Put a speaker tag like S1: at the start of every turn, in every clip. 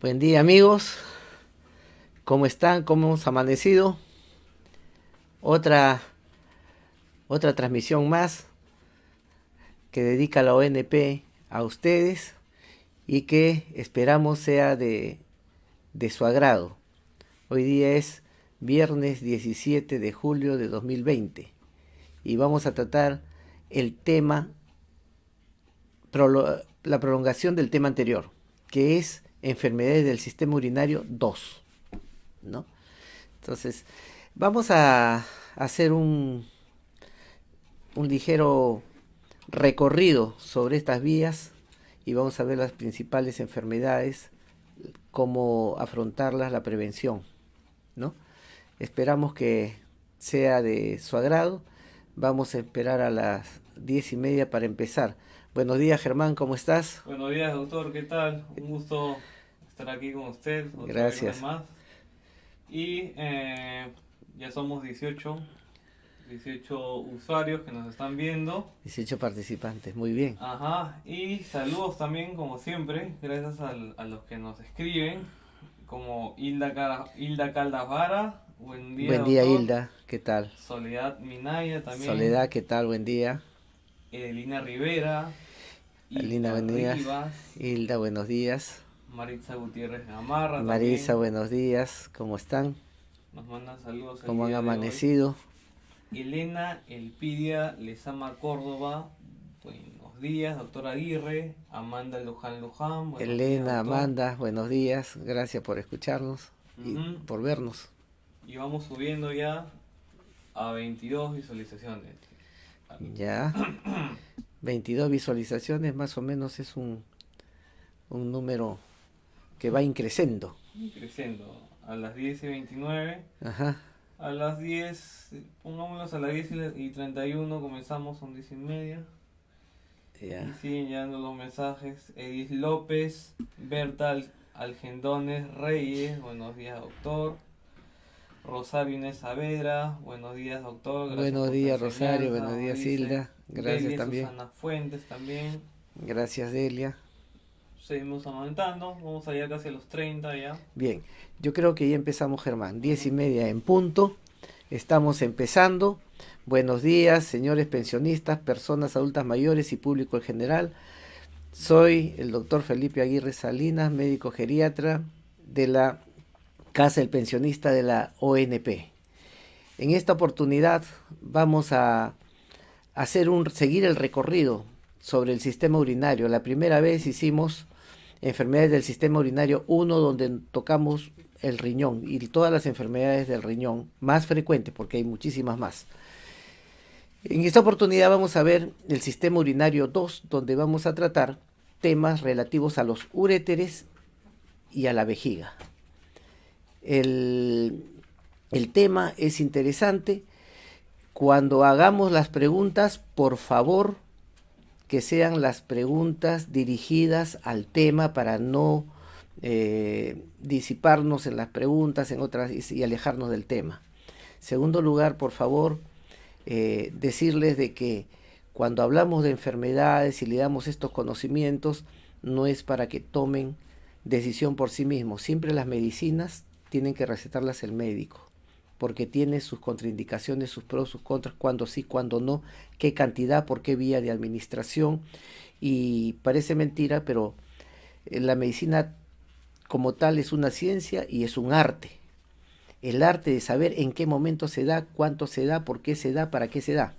S1: Buen día amigos, ¿cómo están? ¿Cómo hemos amanecido? Otra, otra transmisión más que dedica la ONP a ustedes y que esperamos sea de su agrado. Hoy día es viernes 17 de julio de 2020 y vamos a tratar el tema, la prolongación del tema anterior, que es enfermedades del sistema urinario 2, ¿no? Entonces, vamos a hacer un ligero recorrido sobre estas vías y vamos a ver las principales enfermedades, cómo afrontarlas, la prevención, ¿no? Esperamos que sea de su agrado. Vamos a esperar a las 10:30 para empezar. Buenos días, Germán, ¿cómo estás?
S2: Buenos días, doctor, ¿qué tal? Un gusto estar aquí con usted otro viernes
S1: Gracias.
S2: más. Y ya somos 18 usuarios que nos están viendo.
S1: 18 participantes, muy bien.
S2: Ajá, y saludos también, como siempre, gracias a los que nos escriben, como Hilda Caldas Vara, buen día,
S1: Buen día,
S2: doctor.
S1: Hilda, ¿qué tal?
S2: Soledad Minaya también,
S1: Soledad, ¿qué tal? Buen día.
S2: Edelina Rivera,
S1: Alina,
S2: Ita
S1: buenos días.
S2: Rivas,
S1: Hilda, buenos días.
S2: Maritza Gutiérrez Gamarra
S1: Marisa,
S2: también.
S1: buenos días. ¿Cómo están?
S2: Nos mandan saludos el
S1: ¿Cómo han
S2: día de hoy.
S1: amanecido?
S2: Elena Elpidia Lezama Córdoba, buenos días. Doctor Aguirre, Amanda Luján, buenos días,
S1: Elena,
S2: doctor.
S1: Amanda, buenos días. Gracias por escucharnos y
S2: Ujú.
S1: por vernos.
S2: Y vamos subiendo ya a 22 visualizaciones.
S1: Ya, 22 visualizaciones más o menos es un número que va increciendo.
S2: Y creciendo a las 10:29.
S1: Ajá,
S2: A las 10, pongámoslos a las 10:31 comenzamos, son 10:30. Y
S1: ya.
S2: siguen llegando los mensajes. Edith López, Berta Algendones Reyes, buenos días, doctor. Rosario Inés Saavedra, buenos días, doctor, gracias
S1: Buenos
S2: por su
S1: días, Rosario.
S2: enseñanza,
S1: Buenos
S2: nos
S1: días,
S2: dice.
S1: Hilda. Gracias
S2: Delia
S1: también.
S2: Susana Fuentes también.
S1: Gracias, Delia.
S2: Seguimos aumentando, vamos allá casi a los 30 ya.
S1: Bien, yo creo que ya empezamos, Germán. Diez y
S2: Ujú.
S1: media en punto. Estamos empezando. Buenos días, señores pensionistas, personas adultas mayores y público en general. Soy el doctor Felipe Aguirre Salinas, médico geriatra de la Casa del Pensionista de la ONP. En esta oportunidad vamos a seguir el recorrido sobre el sistema urinario. La primera vez hicimos enfermedades del sistema urinario 1, donde tocamos el riñón y todas las enfermedades del riñón más frecuentes, porque hay muchísimas más. En esta oportunidad vamos a ver el sistema urinario 2, donde vamos a tratar temas relativos a los uréteres y a la vejiga. El, el tema es interesante. Cuando hagamos las preguntas, por favor, que sean las preguntas dirigidas al tema para no disiparnos en las preguntas en otras y alejarnos del tema. Segundo lugar, por favor, decirles de que cuando hablamos de enfermedades y le damos estos conocimientos, no es para que tomen decisión por sí mismos. Siempre las medicinas tienen que recetarlas el médico, porque tiene sus contraindicaciones, sus pros, sus contras, cuándo sí, cuándo no, qué cantidad, por qué vía de administración. Y parece mentira, pero la medicina como tal es una ciencia y es un arte. El arte de saber en qué momento se da, cuánto se da, por qué se da, para qué se da,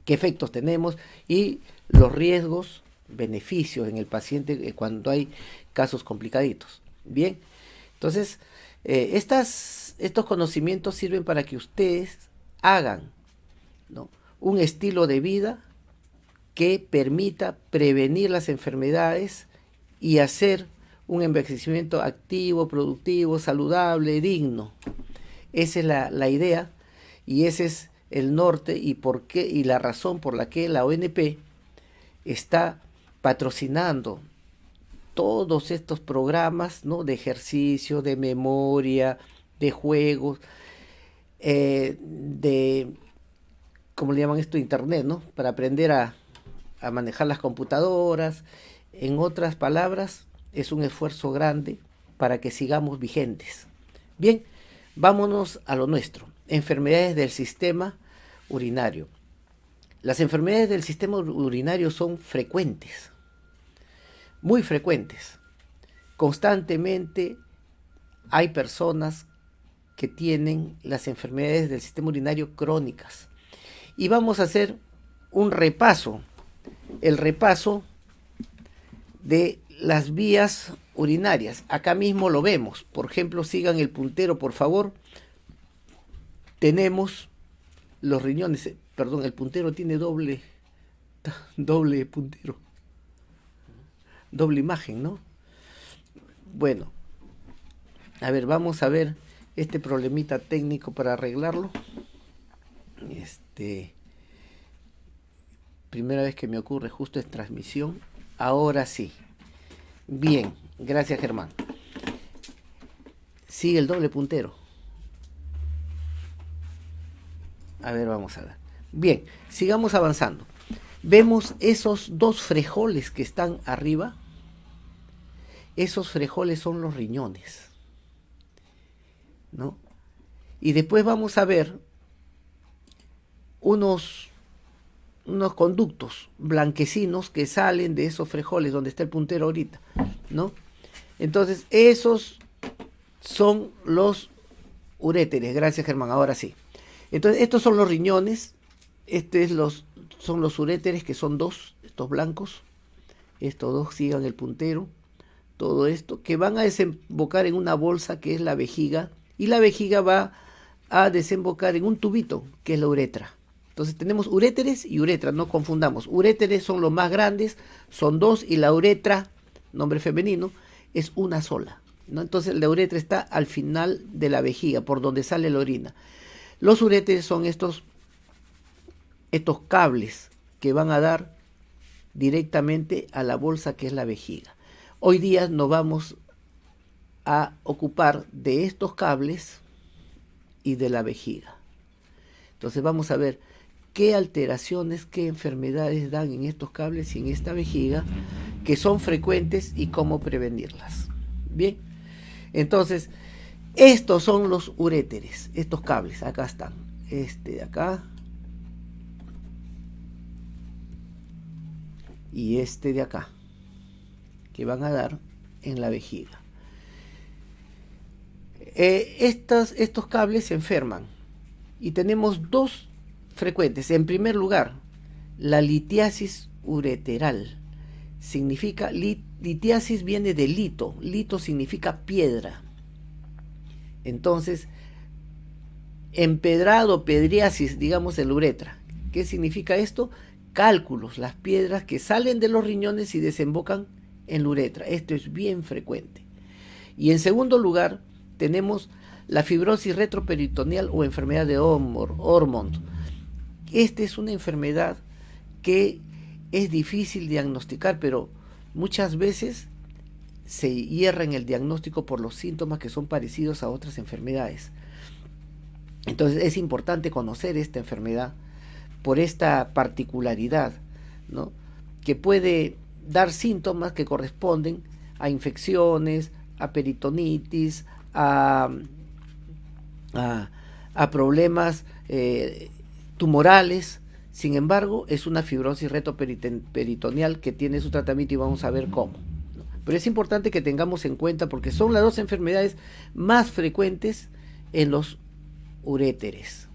S1: qué efectos tenemos y los riesgos, beneficios en el paciente cuando hay casos complicaditos. Bien, entonces estos conocimientos sirven para que ustedes hagan, ¿no?, un estilo de vida que permita prevenir las enfermedades y hacer un envejecimiento activo, productivo, saludable, digno. Esa es la idea y ese es el norte y por qué y la razón por la que la ONP está patrocinando todos estos programas, ¿no?, de ejercicio, de memoria, de juegos, de, ¿cómo le llaman esto? Internet, ¿no? Para aprender a manejar las computadoras. En otras palabras, es un esfuerzo grande para que sigamos vigentes. Bien, vámonos a lo nuestro. Enfermedades del sistema urinario. Las enfermedades del sistema urinario son frecuentes, muy frecuentes. Constantemente hay personas que tienen las enfermedades del sistema urinario crónicas. Y vamos a hacer un repaso, el repaso de las vías urinarias. Acá mismo lo vemos. Por ejemplo, sigan el puntero, por favor. Tenemos los riñones. Perdón, el puntero tiene doble puntero. Doble imagen, ¿no? Bueno, a ver, vamos a ver este problemita técnico para arreglarlo. Primera vez que me ocurre justo en transmisión. Ahora sí. Bien, gracias Germán. Sigue el doble puntero. A ver, vamos a ver. Bien, sigamos avanzando. Vemos esos dos frejoles que están arriba. Esos frejoles son los riñones, ¿no? Y después vamos a ver unos conductos blanquecinos que salen de esos frejoles donde está el puntero ahorita, ¿no? Entonces, esos son los uréteres. Gracias, Germán. Ahora sí. Entonces, estos son los riñones. Son los uréteres, que son dos, estos blancos. Estos dos, sigan el puntero. Todo esto, que van a desembocar en una bolsa que es la vejiga. Y la vejiga va a desembocar en un tubito, que es la uretra. Entonces tenemos uréteres y uretra, no confundamos. Uréteres son los más grandes, son dos, y la uretra, nombre femenino, es una sola, ¿no? Entonces la uretra está al final de la vejiga, por donde sale la orina. Los uréteres son estos cables que van a dar directamente a la bolsa que es la vejiga. Hoy día nos vamos a ocupar de estos cables y de la vejiga. Entonces vamos a ver qué alteraciones, qué enfermedades dan en estos cables y en esta vejiga, que son frecuentes, y cómo prevenirlas. Bien, entonces estos son los uréteres, estos cables, acá están, este de acá y este de acá, que van a dar en la vejiga. Estos cables se enferman y tenemos dos frecuentes. En primer lugar, la litiasis ureteral. Significa, litiasis viene de lito. Lito significa piedra. Entonces, empedrado, pedriasis, digamos, en la uretra. ¿Qué significa esto? Cálculos, las piedras que salen de los riñones y desembocan en la uretra. Esto es bien frecuente. Y en segundo lugar, tenemos la fibrosis retroperitoneal o enfermedad de Ormond. Esta es una enfermedad que es difícil diagnosticar, pero muchas veces se hierra en el diagnóstico por los síntomas que son parecidos a otras enfermedades. Entonces es importante conocer esta enfermedad por esta particularidad, ¿no? Que puede dar síntomas que corresponden a infecciones, a peritonitis, a problemas tumorales. Sin embargo, es una fibrosis retroperitoneal que tiene su tratamiento y vamos a ver cómo, ¿no? Pero es importante que tengamos en cuenta porque son las dos enfermedades más frecuentes en los uréteres.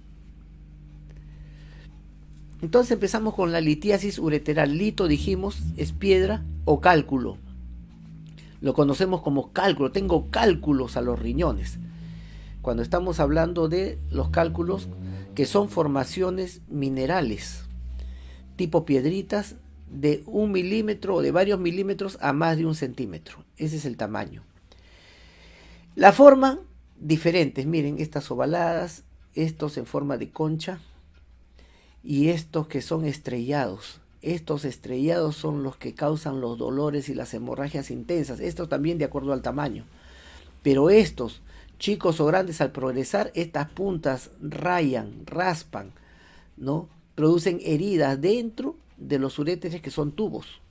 S1: Entonces empezamos con la litiasis ureteral. Lito, dijimos, es piedra o cálculo. Lo conocemos como cálculo. Tengo cálculos a los riñones. Cuando estamos hablando de los cálculos, que son formaciones minerales, tipo piedritas de 1 milímetro o de varios milímetros a más de 1 centímetro. Ese es el tamaño. La forma, diferentes. Miren, estas ovaladas, estos en forma de concha y estos que son estrellados. Estos estrellados son los que causan los dolores y las hemorragias intensas. Estos también de acuerdo al tamaño. Pero estos, chicos o grandes, al progresar, estas puntas rayan, raspan, ¿no? Producen heridas dentro de los uréteres, que son tubos.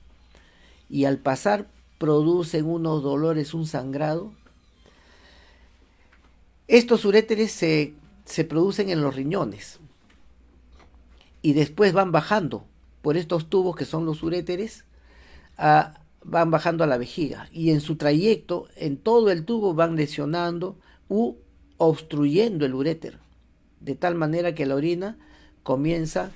S1: Y al pasar producen unos dolores, un sangrado Estos uréteres se producen en los riñones y después van bajando por estos tubos que son los uréteres, van bajando a la vejiga, y en su trayecto, en todo el tubo, van lesionando u obstruyendo el uréter, de tal manera que la orina comienza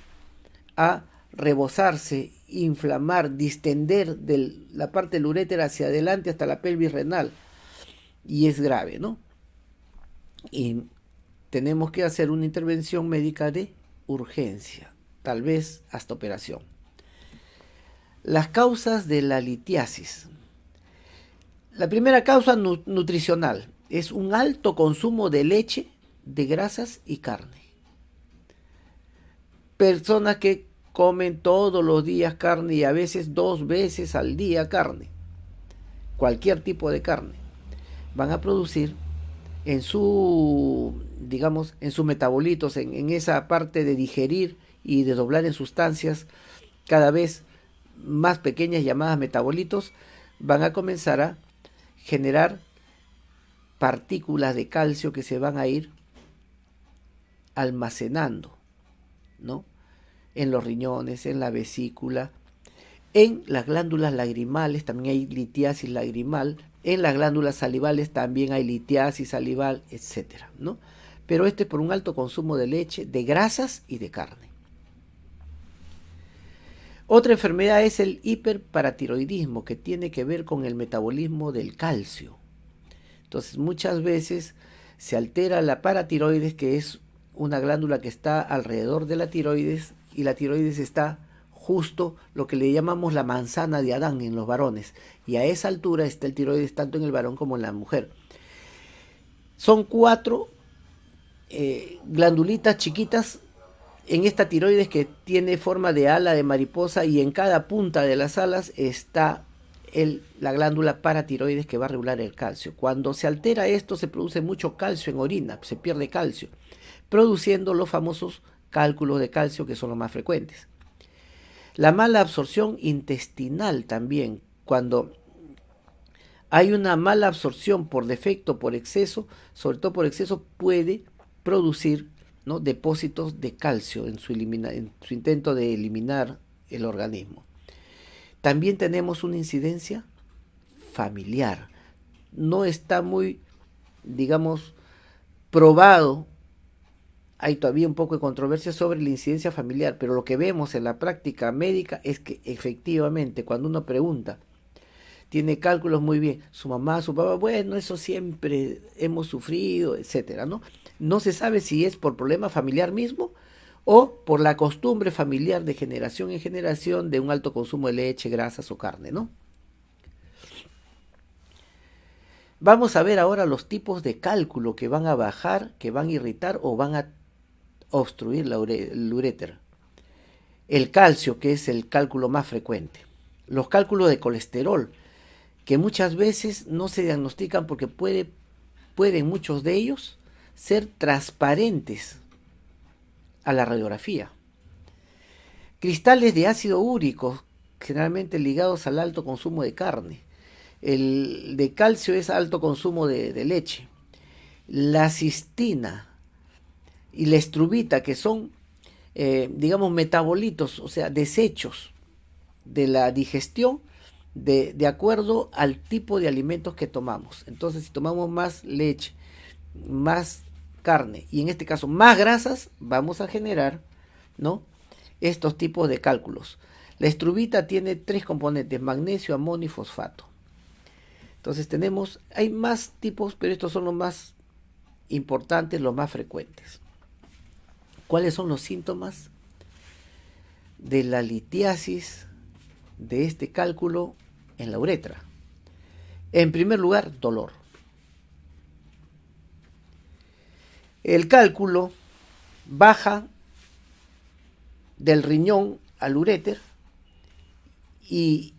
S1: a rebosarse, inflamar, distender de la parte del uréter hacia adelante hasta la pelvis renal, y es grave, ¿no? Y tenemos que hacer una intervención médica de urgencia, tal vez hasta operación. Las causas de la litiasis. La primera causa nutricional es un alto consumo de leche, de grasas y carne. Personas que comen todos los días carne y a veces 2 veces al día carne, cualquier tipo de carne, van a producir en su, digamos, en sus metabolitos, en esa parte de digerir y de doblar en sustancias cada vez más pequeñas llamadas metabolitos, van a comenzar a generar partículas de calcio que se van a ir almacenando, ¿no? En los riñones, en la vesícula, en las glándulas lagrimales también hay litiasis lagrimal, en las glándulas salivales también hay litiasis salival, etcétera, ¿no? Pero este es por un alto consumo de leche, de grasas y de carne. Otra enfermedad es el hiperparatiroidismo, que tiene que ver con el metabolismo del calcio. Entonces, muchas veces se altera la paratiroides, que es una glándula que está alrededor de la tiroides, y la tiroides está justo lo que le llamamos la manzana de Adán en los varones, y a esa altura está el tiroides tanto en el varón como en la mujer. Son 4 glandulitas chiquitas en esta tiroides que tiene forma de ala de mariposa, y en cada punta de las alas está la glándula paratiroides que va a regular el calcio. Cuando se altera esto, se produce mucho calcio en orina, se pierde calcio, produciendo los famosos cálculos de calcio, que son los más frecuentes. La mala absorción intestinal también, cuando hay una mala absorción por defecto, por exceso, sobre todo por exceso, puede producir, ¿no?, depósitos de calcio en su intento de eliminar el organismo. También tenemos una incidencia familiar. No está muy, digamos, probado. Hay todavía un poco de controversia sobre la incidencia familiar, pero lo que vemos en la práctica médica es que efectivamente cuando uno pregunta, tiene cálculos muy bien, su mamá, su papá, bueno, eso siempre hemos sufrido, etcétera, ¿no? No se sabe si es por problema familiar mismo o por la costumbre familiar de generación en generación de un alto consumo de leche, grasas o carne, ¿no? Vamos a ver ahora los tipos de cálculo que van a bajar, que van a irritar o van a obstruir el uréter. El calcio, que es el cálculo más frecuente. Los cálculos de colesterol, que muchas veces no se diagnostican porque pueden muchos de ellos ser transparentes a la radiografía. Cristales de ácido úrico, generalmente ligados al alto consumo de carne. El de calcio es alto consumo de leche. La cistina y la estrubita, que son, digamos, metabolitos, o sea, desechos de la digestión de acuerdo al tipo de alimentos que tomamos. Entonces, si tomamos más leche, más carne y en este caso más grasas, vamos a generar, ¿no?, estos tipos de cálculos. La estrubita tiene 3 componentes: magnesio, amonio y fosfato. Entonces hay más tipos, pero estos son los más importantes, los más frecuentes. ¿Cuáles son los síntomas de la litiasis, de este cálculo en la uretra? En primer lugar, dolor. El cálculo baja del riñón al uréter y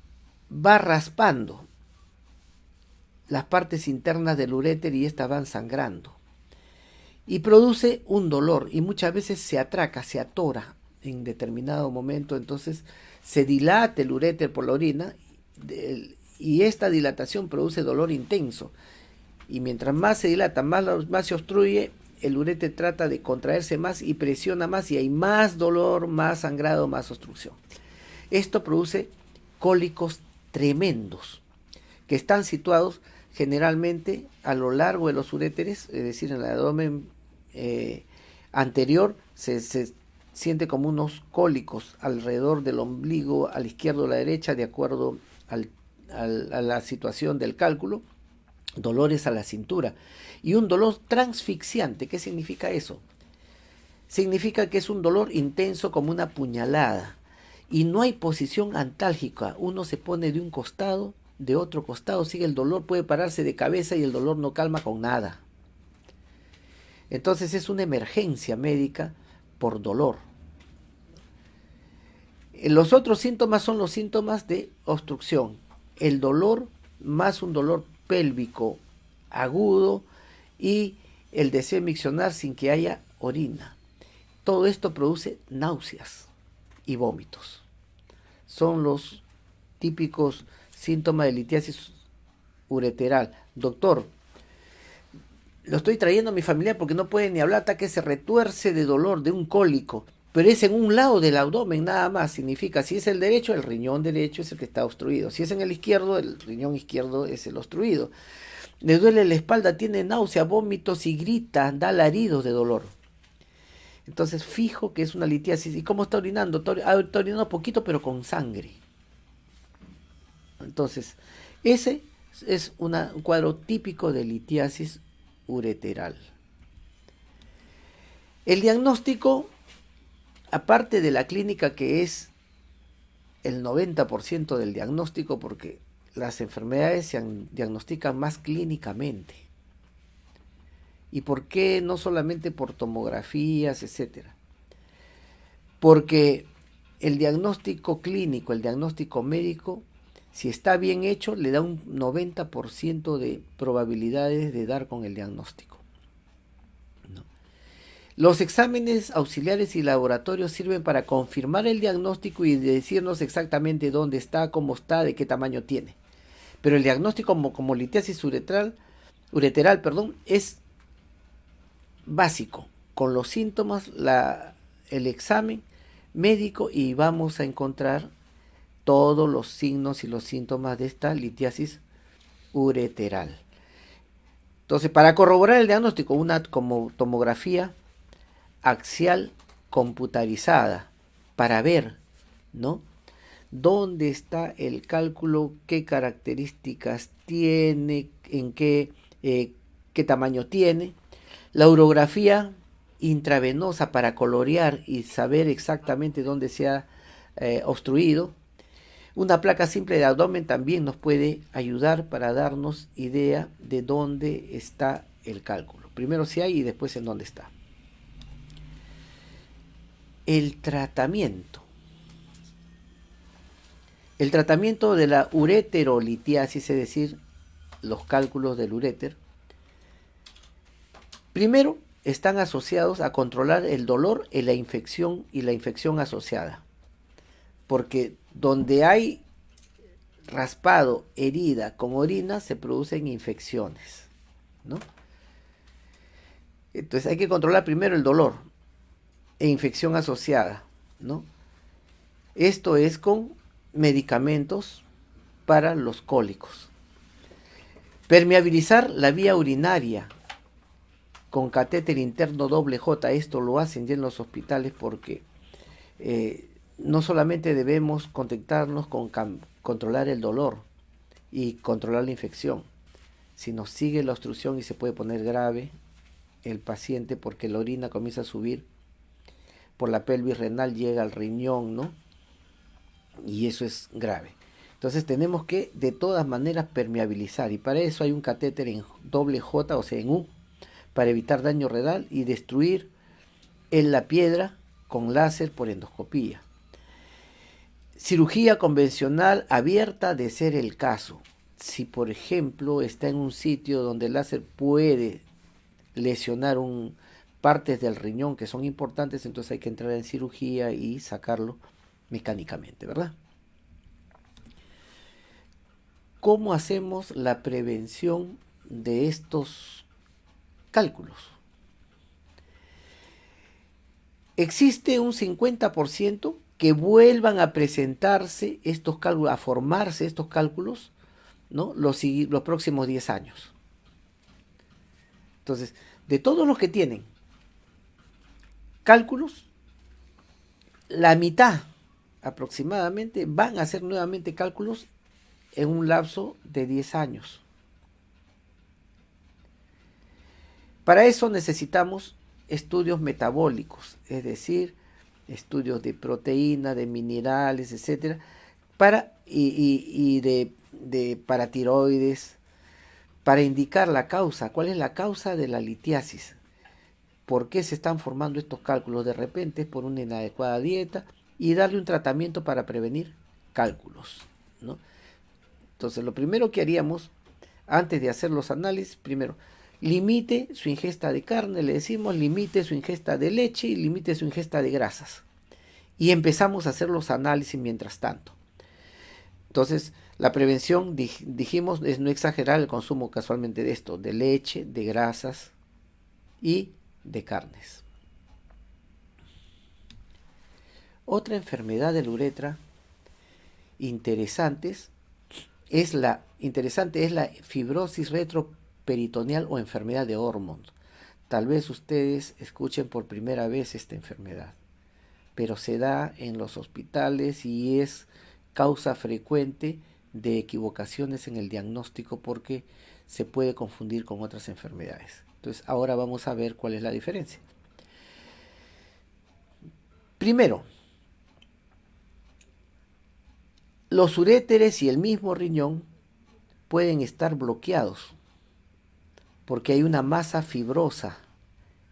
S1: va raspando las partes internas del uréter, y estas van sangrando y produce un dolor, y muchas veces se atraca, se atora en determinado momento. Entonces se dilata el uréter por la orina y esta dilatación produce dolor intenso, Y mientras más se dilata, más se obstruye, el uréter trata de contraerse más y presiona más y hay más dolor, más sangrado, más obstrucción. Esto produce cólicos tremendos que están situados generalmente a lo largo de los uréteres, es decir, en el abdomen anterior se siente como unos cólicos alrededor del ombligo, a la izquierda o a la derecha, de acuerdo a la situación del cálculo, dolores a la cintura y un dolor transfixiante. ¿Qué significa eso? Significa que es un dolor intenso como una puñalada y no hay posición antálgica. Uno se pone de un costado, de otro costado, sigue el dolor, puede pararse de cabeza y el dolor no calma con nada. Entonces es una emergencia médica por dolor. Los otros síntomas son los síntomas de obstrucción. El dolor más un dolor pélvico agudo y el deseo miccionar sin que haya orina. Todo esto produce náuseas y vómitos. Son los típicos síntomas de litiasis ureteral. Doctor, lo estoy trayendo a mi familia porque no puede ni hablar, hasta que se retuerce de dolor, de un cólico, pero es en un lado del abdomen nada más. Significa, si es el derecho, el riñón derecho es el que está obstruido. Si es en el izquierdo, el riñón izquierdo es el obstruido. Le duele la espalda, tiene náusea, vómitos y grita, da alaridos de dolor. Entonces fijo que es una litiasis. ¿Y cómo está orinando? Está orinando poquito pero con sangre. Entonces, ese es un cuadro típico de litiasis ureteral. El diagnóstico, aparte de la clínica, que es el 90% del diagnóstico, porque las enfermedades se diagnostican más clínicamente. ¿Y por qué? No solamente por tomografías, etcétera. Porque el diagnóstico clínico, el diagnóstico médico, si está bien hecho, le da un 90% de probabilidades de dar con el diagnóstico. ¿No? Los exámenes auxiliares y laboratorios sirven para confirmar el diagnóstico y decirnos exactamente dónde está, cómo está, de qué tamaño tiene. Pero el diagnóstico como litiasis ureteral, es básico. Con los síntomas, el examen médico, y vamos a encontrar todos los signos y los síntomas de esta litiasis ureteral. Entonces, para corroborar el diagnóstico, una como tomografía axial computarizada para ver, ¿no?, dónde está el cálculo, qué características tiene, en qué tamaño tiene. La urografía intravenosa para colorear y saber exactamente dónde se ha obstruido. Una placa simple de abdomen también nos puede ayudar para darnos idea de dónde está el cálculo. Primero si hay y después en dónde está. El tratamiento. El tratamiento de la ureterolitiasis, es decir, los cálculos del uréter, primero están asociados a controlar el dolor y la infección asociada. Porque donde hay raspado, herida con orina, se producen infecciones, ¿no? Entonces hay que controlar primero el dolor e infección asociada, ¿no? Esto es con medicamentos para los cólicos. Permeabilizar la vía urinaria con catéter interno doble J. Esto lo hacen ya en los hospitales porque no solamente debemos contentarnos con controlar el dolor y controlar la infección, sino sigue la obstrucción y se puede poner grave el paciente porque la orina comienza a subir por la pelvis renal, llega al riñón, ¿no? Y eso es grave. Entonces tenemos que de todas maneras permeabilizar, y para eso hay un catéter en doble J, o sea en U, para evitar daño renal y destruir en la piedra con láser por endoscopía. Cirugía convencional abierta de ser el caso. Si por ejemplo está en un sitio donde el láser puede lesionar partes del riñón que son importantes, entonces hay que entrar en cirugía y sacarlo mecánicamente, ¿verdad? ¿Cómo hacemos la prevención de estos cálculos. Existe un 50% que vuelvan a presentarse estos cálculos, a formarse estos cálculos, ¿no? Los próximos 10 años. Entonces, de todos los que tienen cálculos, la mitad aproximadamente van a hacer nuevamente cálculos en un lapso de 10 años. Para eso necesitamos estudios metabólicos, es decir, estudios de proteína, de minerales, etcétera, y de paratiroides, para indicar la causa. ¿Cuál es la causa de la litiasis? ¿Por qué se están formando estos cálculos de repente? Por una inadecuada dieta, y darle un tratamiento para prevenir cálculos, ¿no? Entonces, lo primero que haríamos, antes de hacer los análisis, primero, limite su ingesta de carne, le decimos, limite su ingesta de leche y limite su ingesta de grasas. Y empezamos a hacer los análisis mientras tanto. Entonces, la prevención, dijimos, es no exagerar el consumo casualmente de esto, de leche, de grasas y de carnes. Otra enfermedad de la uretra interesante es la fibrosis retroperitoneal o enfermedad de Ormond. Tal vez ustedes escuchen por primera vez esta enfermedad, pero se da en los hospitales y es causa frecuente de equivocaciones en el diagnóstico porque se puede confundir con otras enfermedades. Entonces, ahora vamos a ver cuál es la diferencia. Primero, los uréteres y el mismo riñón pueden estar bloqueados porque hay una masa fibrosa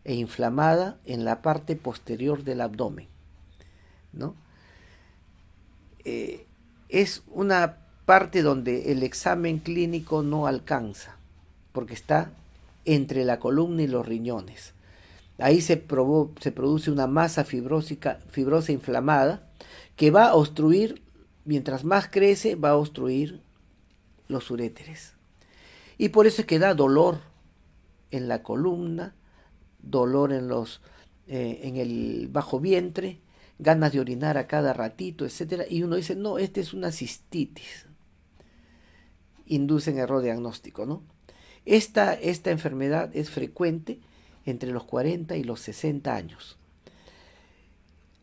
S1: e inflamada en la parte posterior del abdomen, ¿no? Es una parte donde el examen clínico no alcanza, porque está entre la columna y los riñones. Ahí se produce una masa fibrosa inflamada que va a obstruir, mientras más crece, va a obstruir los uréteres. Y por eso es que da dolor en la columna, dolor en el bajo vientre, ganas de orinar a cada ratito, etcétera, y uno dice, no, esta es una cistitis. Inducen error diagnóstico, ¿no? Esta enfermedad es frecuente entre los 40 y los 60 años.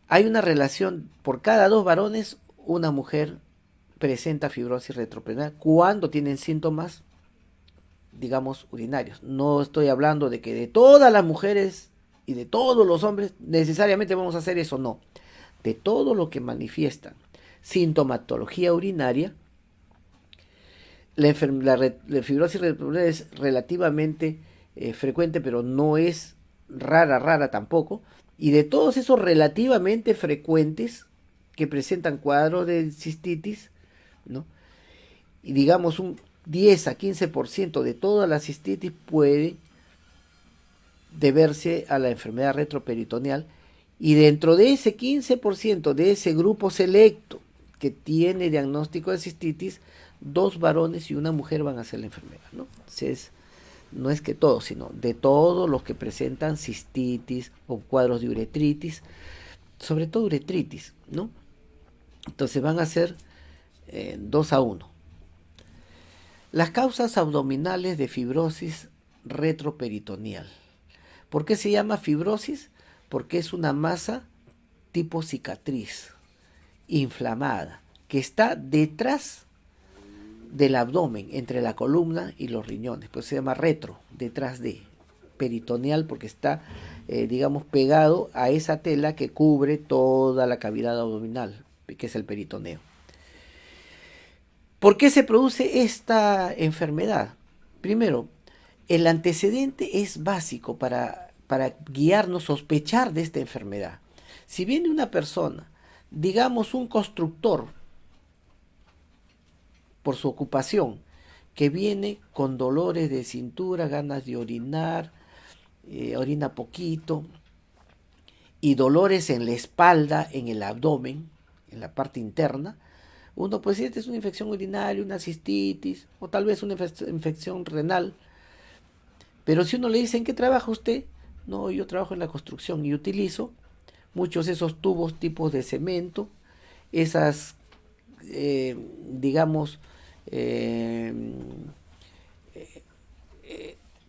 S1: Hay una relación, por cada 2 varones, una mujer presenta fibrosis retroperitoneal cuando tienen síntomas, digamos, urinarios. No estoy hablando de que de todas las mujeres y de todos los hombres necesariamente vamos a hacer eso, no. De todo lo que manifiestan sintomatología urinaria, la fibrosis retroperitoneal es relativamente frecuente, pero no es rara tampoco. Y de todos esos relativamente frecuentes que presentan cuadros de cistitis, ¿no? Y digamos un 10 a 15% de toda la cistitis puede deberse a la enfermedad retroperitoneal, y dentro de ese 15% de ese grupo selecto que tiene diagnóstico de cistitis, 2 varones y una mujer van a hacer la enfermedad, ¿no? Entonces, no es que todos, sino de todos los que presentan cistitis o cuadros de uretritis, sobre todo uretritis, ¿no? Entonces van a ser 2 a 1. Las causas abdominales de fibrosis retroperitoneal. ¿Por qué se llama fibrosis? Porque es una masa tipo cicatriz, inflamada, que está detrás del abdomen, entre la columna y los riñones. Pues se llama retro, detrás de, peritoneal, porque está, digamos, pegado a esa tela que cubre toda la cavidad abdominal, que es el peritoneo. ¿Por qué se produce esta enfermedad? Primero, el antecedente es básico para guiarnos, sospechar de esta enfermedad. Si viene una persona, digamos un constructor, por su ocupación, que viene con dolores de cintura, ganas de orinar, orina poquito, y dolores en la espalda, en el abdomen, en la parte interna, uno puede decir, esta es una infección urinaria, una cistitis, o tal vez una infección renal, Pero si uno le dice, ¿en qué trabaja usted? No, yo trabajo en la construcción y utilizo muchos de esos tubos tipos de cemento, esas, digamos, eh,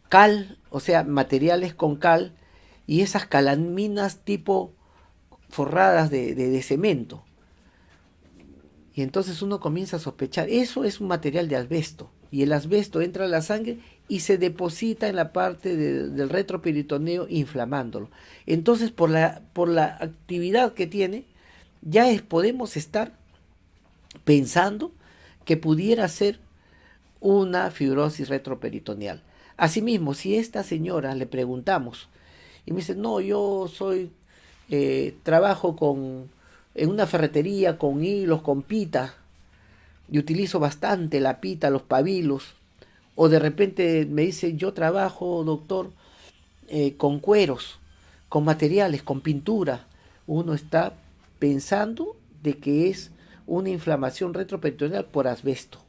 S1: cal, o sea, materiales con cal, y esas calaminas tipo forradas de cemento. Y entonces uno comienza a sospechar, eso es un material de asbesto, y el asbesto entra a la sangre y se deposita en la parte del retroperitoneo inflamándolo. Entonces por la actividad que tiene, podemos estar pensando que pudiera ser una fibrosis retroperitoneal. Asimismo, si a esta señora le preguntamos y me dice, no, yo soy, trabajo en una ferretería con hilos, con pita, y utilizo bastante la pita, los pabilos, o de repente me dice, yo trabajo, doctor, con cueros, con materiales, con pintura, uno está pensando de que es una inflamación retroperitoneal por asbesto,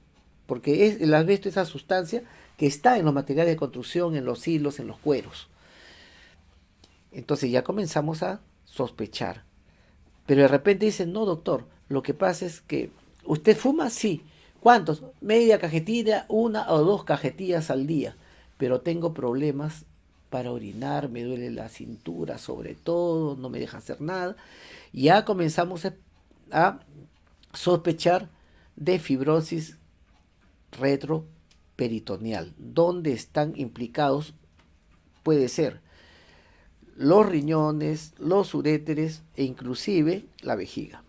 S1: porque el asbesto es esa sustancia que está en los materiales de construcción, en los hilos, en los cueros. Entonces ya comenzamos a sospechar. Pero de repente dicen, no, doctor, lo que pasa es que usted fuma, sí. ¿Cuántos? Media cajetilla, una o dos cajetillas al día. Pero tengo problemas para orinar, me duele la cintura sobre todo, no me deja hacer nada. Ya comenzamos a sospechar de fibrosis retroperitoneal. ¿Dónde están implicados? Puede ser los riñones, los uréteres e inclusive la vejiga.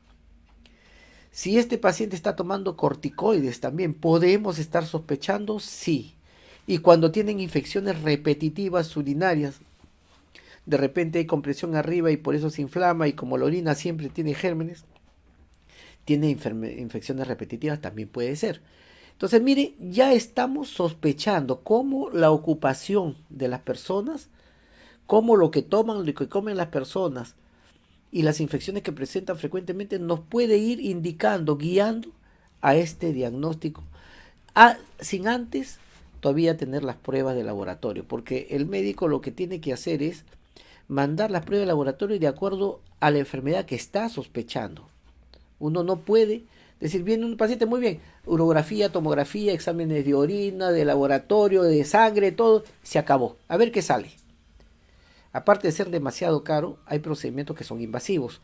S1: Si este paciente está tomando corticoides también, ¿podemos estar sospechando? Sí. Y cuando tienen infecciones repetitivas urinarias, de repente hay compresión arriba y por eso se inflama, y como la orina siempre tiene gérmenes, tiene infecciones repetitivas, también puede ser. Entonces, mire, ya estamos sospechando cómo la ocupación de las personas, cómo lo que toman, lo que comen las personas y las infecciones que presentan frecuentemente nos puede ir indicando, guiando a este diagnóstico, sin antes todavía tener las pruebas de laboratorio, porque el médico lo que tiene que hacer es mandar las pruebas de laboratorio de acuerdo a la enfermedad que está sospechando. Uno no puede decir, viene un paciente, muy bien, urografía, tomografía, exámenes de orina, de laboratorio, de sangre, todo, se acabó. A ver qué sale. Aparte de ser demasiado caro, hay procedimientos que son invasivos.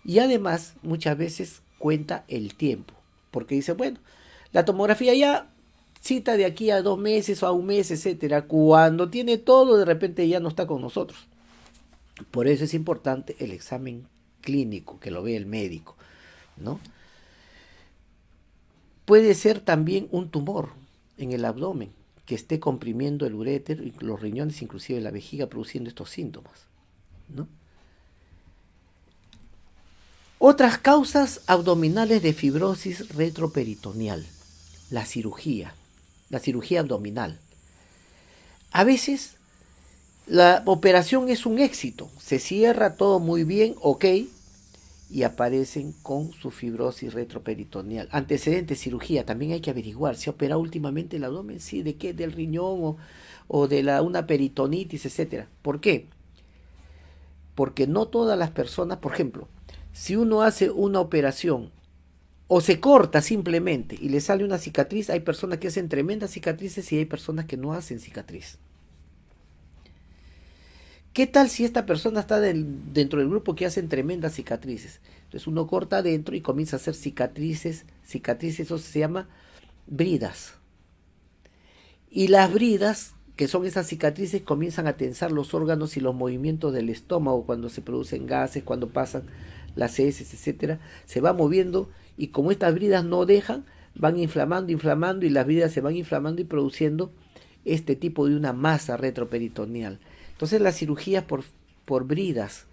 S1: Y además, muchas veces cuenta el tiempo. Porque dice, bueno, la tomografía ya cita de aquí a 2 meses o a un mes, etcétera. Cuando tiene todo, de repente ya no está con nosotros. Por eso es importante el examen clínico, que lo ve el médico, ¿no? Puede ser también un tumor en el abdomen que esté comprimiendo el uréter y los riñones, inclusive la vejiga, produciendo estos síntomas, ¿no? Otras causas abdominales de fibrosis retroperitoneal, la cirugía abdominal. A veces la operación es un éxito, se cierra todo muy bien, ok, y aparecen con su fibrosis retroperitoneal. Antecedentes, cirugía, también hay que averiguar. ¿Se ha operado últimamente el abdomen? Sí, ¿de qué? ¿Del riñón o de una peritonitis, etcétera? ¿Por qué? Porque no todas las personas, por ejemplo, si uno hace una operación o se corta simplemente y le sale una cicatriz, hay personas que hacen tremendas cicatrices y hay personas que no hacen cicatriz. ¿Qué tal si esta persona está dentro del grupo que hacen tremendas cicatrices? Entonces uno corta adentro y comienza a hacer cicatrices, eso se llama bridas. Y las bridas, que son esas cicatrices, comienzan a tensar los órganos y los movimientos del estómago cuando se producen gases, cuando pasan las heces, etcétera, se va moviendo y como estas bridas no dejan, van inflamando y las bridas se van inflamando y produciendo este tipo de una masa retroperitoneal. Entonces las cirugías por bridas,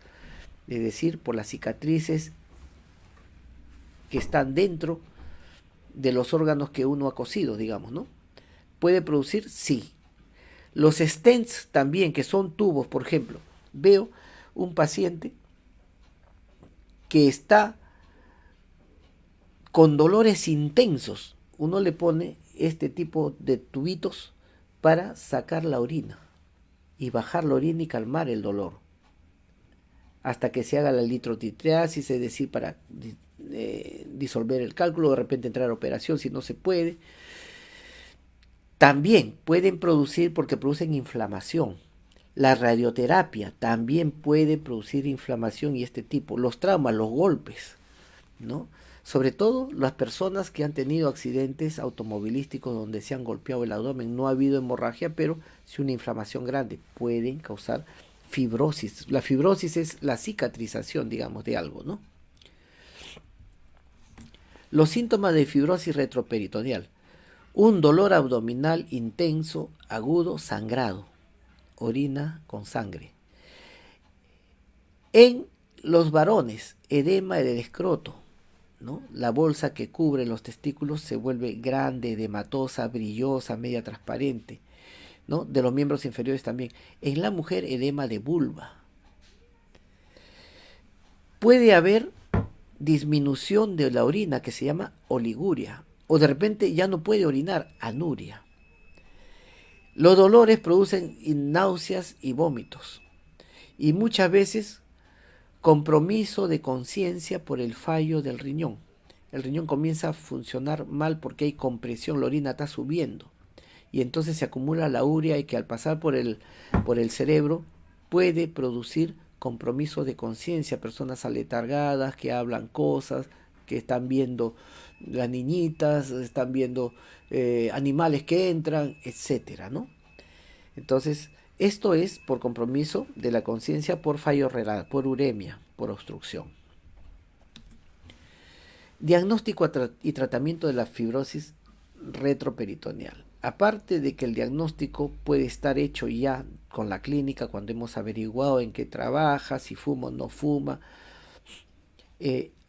S1: es decir, por las cicatrices que están dentro de los órganos que uno ha cosido, digamos, ¿no? ¿Puede producir? Sí. Los stents también, que son tubos, por ejemplo. Veo un paciente que está con dolores intensos. Uno le pone este tipo de tubitos para sacar la orina. y bajar la orina y calmar el dolor hasta que se haga la litrotitriasis, es decir, para disolver el cálculo, de repente entrar a operación si no se puede. También pueden producir, porque producen inflamación. La radioterapia también puede producir inflamación y este tipo. Los traumas, los golpes, ¿no? Sobre todo las personas que han tenido accidentes automovilísticos donde se han golpeado el abdomen. No ha habido hemorragia, pero sí una inflamación grande. Pueden causar fibrosis. La fibrosis es la cicatrización, digamos, de algo, ¿no? Los síntomas de fibrosis retroperitoneal. Un dolor abdominal intenso, agudo, sangrado. Orina con sangre. En los varones, edema del escroto, ¿no? La bolsa que cubre los testículos se vuelve grande, edematosa, brillosa, media transparente, ¿no? De los miembros inferiores también. En la mujer, edema de vulva. Puede haber disminución de la orina que se llama oliguria, o de repente ya no puede orinar, anuria. Los dolores producen náuseas y vómitos, y muchas veces compromiso de conciencia por el fallo del riñón. El riñón comienza a funcionar mal porque hay compresión, la orina está subiendo, y entonces se acumula la urea y que al pasar por el cerebro puede producir compromiso de conciencia, personas aletargadas que hablan cosas, que están viendo las niñitas, están viendo animales que entran, etcétera, ¿no? Entonces, esto es por compromiso de la conciencia, por fallo renal, por uremia, por obstrucción. Diagnóstico y tratamiento de la fibrosis retroperitoneal. Aparte de que el diagnóstico puede estar hecho ya con la clínica cuando hemos averiguado en qué trabaja, si fuma o no fuma,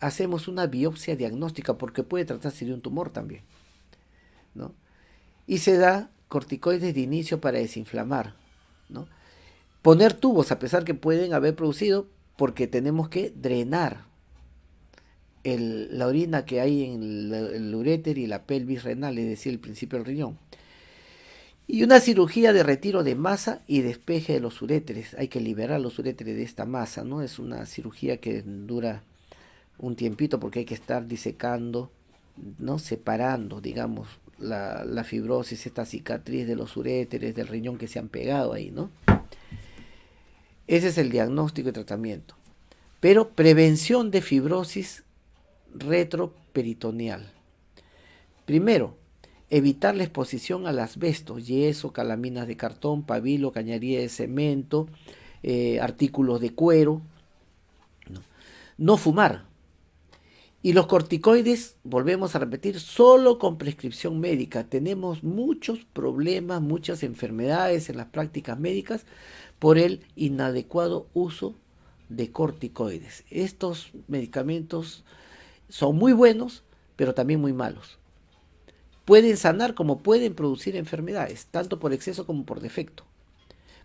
S1: hacemos una biopsia diagnóstica porque puede tratarse de un tumor también, ¿no? Y se da corticoides de inicio para desinflamar, ¿no? Poner tubos, a pesar que pueden haber producido, porque tenemos que drenar la orina que hay en el uréter y la pelvis renal, es decir, el principio del riñón. Y una cirugía de retiro de masa y despeje de los uréteres. Hay que liberar los uréteres de esta masa, ¿no? Es una cirugía que dura un tiempito porque hay que estar disecando, ¿no? Separando, digamos, la fibrosis, esta cicatriz de los uréteres, del riñón que se han pegado ahí, ¿no? Ese es el diagnóstico y tratamiento. Pero prevención de fibrosis retroperitoneal. Primero, evitar la exposición al asbesto, yeso, calaminas de cartón, pabilo, cañería de cemento, artículos de cuero. No fumar. Y los corticoides, volvemos a repetir, solo con prescripción médica. Tenemos muchos problemas, muchas enfermedades en las prácticas médicas por el inadecuado uso de corticoides. Estos medicamentos son muy buenos, pero también muy malos. Pueden sanar como pueden producir enfermedades, tanto por exceso como por defecto.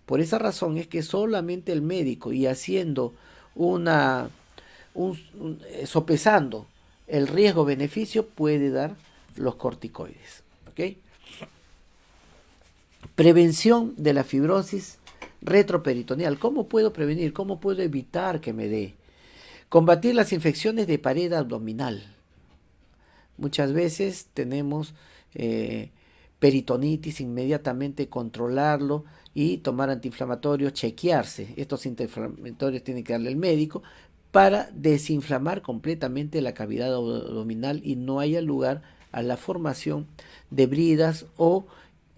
S1: Por esa razón es que solamente el médico, y haciendo sopesando el riesgo-beneficio, puede dar los corticoides. ¿Okay? Prevención de la fibrosis retroperitoneal. ¿Cómo puedo prevenir? ¿Cómo puedo evitar que me dé? Combatir las infecciones de pared abdominal. Muchas veces tenemos peritonitis, inmediatamente controlarlo y tomar antiinflamatorios, chequearse. Estos antiinflamatorios tiene que darle el médico para desinflamar completamente la cavidad abdominal y no haya lugar a la formación de bridas o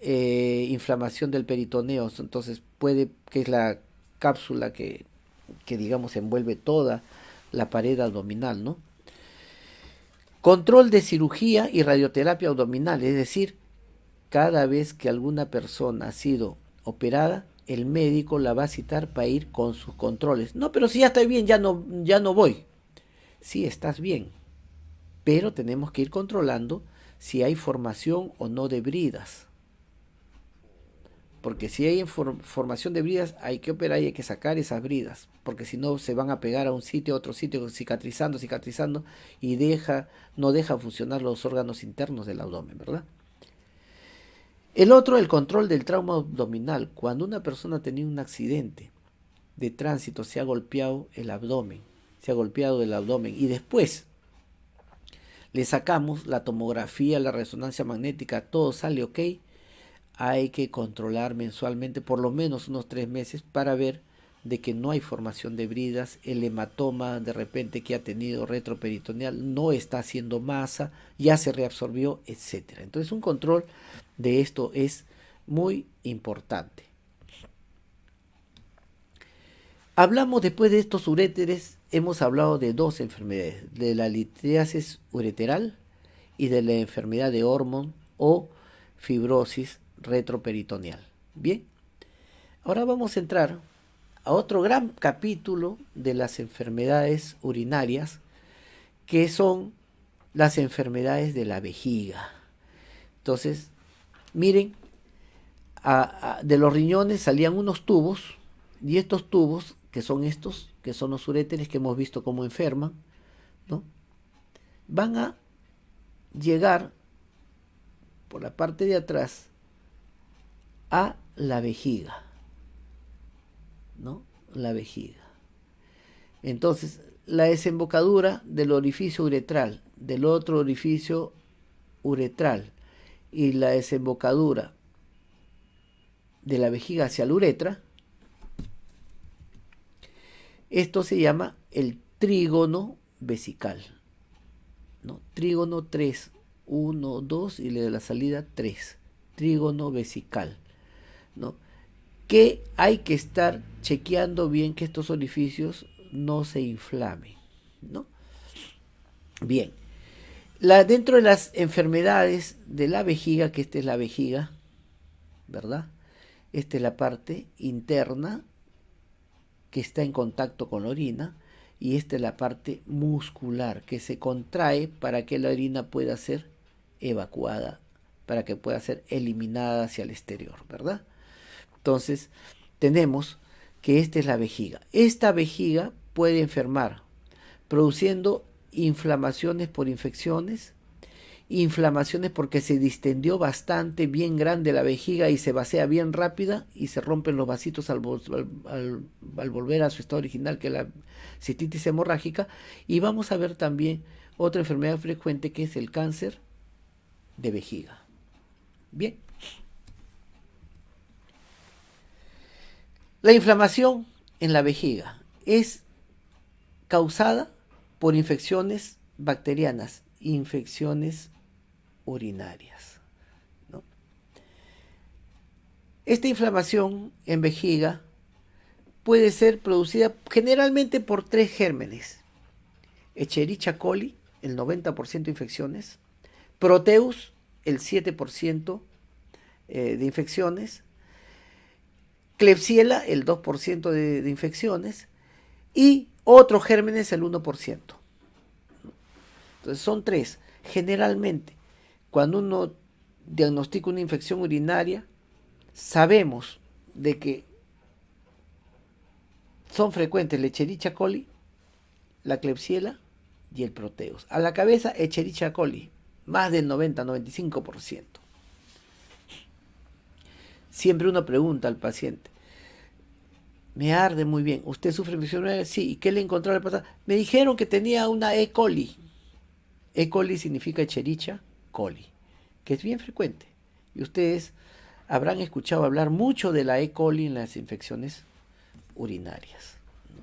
S1: inflamación del peritoneo. Entonces puede, que es la cápsula que digamos envuelve toda la pared abdominal, ¿no? Control de cirugía y radioterapia abdominal, es decir, cada vez que alguna persona ha sido operada, el médico la va a citar para ir con sus controles. No, pero si ya estoy bien, ya no voy. Sí, estás bien, pero tenemos que ir controlando si hay formación o no de bridas. Porque si hay formación de bridas, hay que operar y hay que sacar esas bridas. Porque si no, se van a pegar a un sitio, a otro sitio, cicatrizando, y no deja funcionar los órganos internos del abdomen, ¿verdad? El otro, el control del trauma abdominal. Cuando una persona ha tenido un accidente de tránsito, se ha golpeado el abdomen, y después le sacamos la tomografía, la resonancia magnética, todo sale ok, hay que controlar mensualmente por lo menos unos 3 meses para ver de que no hay formación de bridas, el hematoma de repente que ha tenido retroperitoneal no está haciendo masa, ya se reabsorbió, etcétera. Entonces un control de esto es muy importante. Hablamos después de estos uréteres, hemos hablado de dos enfermedades, de la litiasis ureteral y de la enfermedad de Ormond o fibrosis retroperitoneal. Bien, ahora vamos a entrar a otro gran capítulo de las enfermedades urinarias, que son las enfermedades de la vejiga. Entonces, miren, de los riñones salían unos tubos, y estos tubos, que son estos, que son los uréteres que hemos visto cómo enferman, ¿no? Van a llegar por la parte de atrás a la vejiga, ¿no? La vejiga. Entonces, la desembocadura del orificio uretral, del otro orificio uretral, y la desembocadura de la vejiga hacia la uretra, esto se llama el trígono vesical, ¿no? Trígono 3, 1, 2 y le da la salida 3, trígono vesical, ¿no? Que hay que estar chequeando bien que estos orificios no se inflamen, ¿no? Bien, dentro de las enfermedades de la vejiga, que esta es la vejiga, ¿verdad? Esta es la parte interna que está en contacto con la orina, y esta es la parte muscular que se contrae para que la orina pueda ser evacuada, para que pueda ser eliminada hacia el exterior, ¿verdad? Entonces, tenemos que esta es la vejiga. Esta vejiga puede enfermar, produciendo inflamaciones por infecciones, inflamaciones porque se distendió bastante, bien grande la vejiga y se vacía bien rápida y se rompen los vasitos al volver a su estado original, que es la cistitis hemorrágica. Y vamos a ver también otra enfermedad frecuente, que es el cáncer de vejiga. Bien. La inflamación en la vejiga es causada por infecciones bacterianas, infecciones urinarias, ¿no? Esta inflamación en vejiga puede ser producida generalmente por 3 gérmenes: Escherichia coli, el 90% de infecciones; Proteus, el 7% de infecciones; Klebsiella, el 2% de infecciones, y otros gérmenes, el 1%. Entonces son 3. Generalmente, cuando uno diagnostica una infección urinaria, sabemos de que son frecuentes la Escherichia coli, la Klebsiella y el Proteus. A la cabeza, Escherichia coli, más del 90-95%. Siempre uno pregunta al paciente: me arde muy bien, ¿usted sufre infección urinaria? Sí. ¿Y qué le encontraron la pasada? Me dijeron que tenía una E. coli. E. coli significa Escherichia coli, que es bien frecuente. Y ustedes habrán escuchado hablar mucho de la E. coli en las infecciones urinarias, ¿no?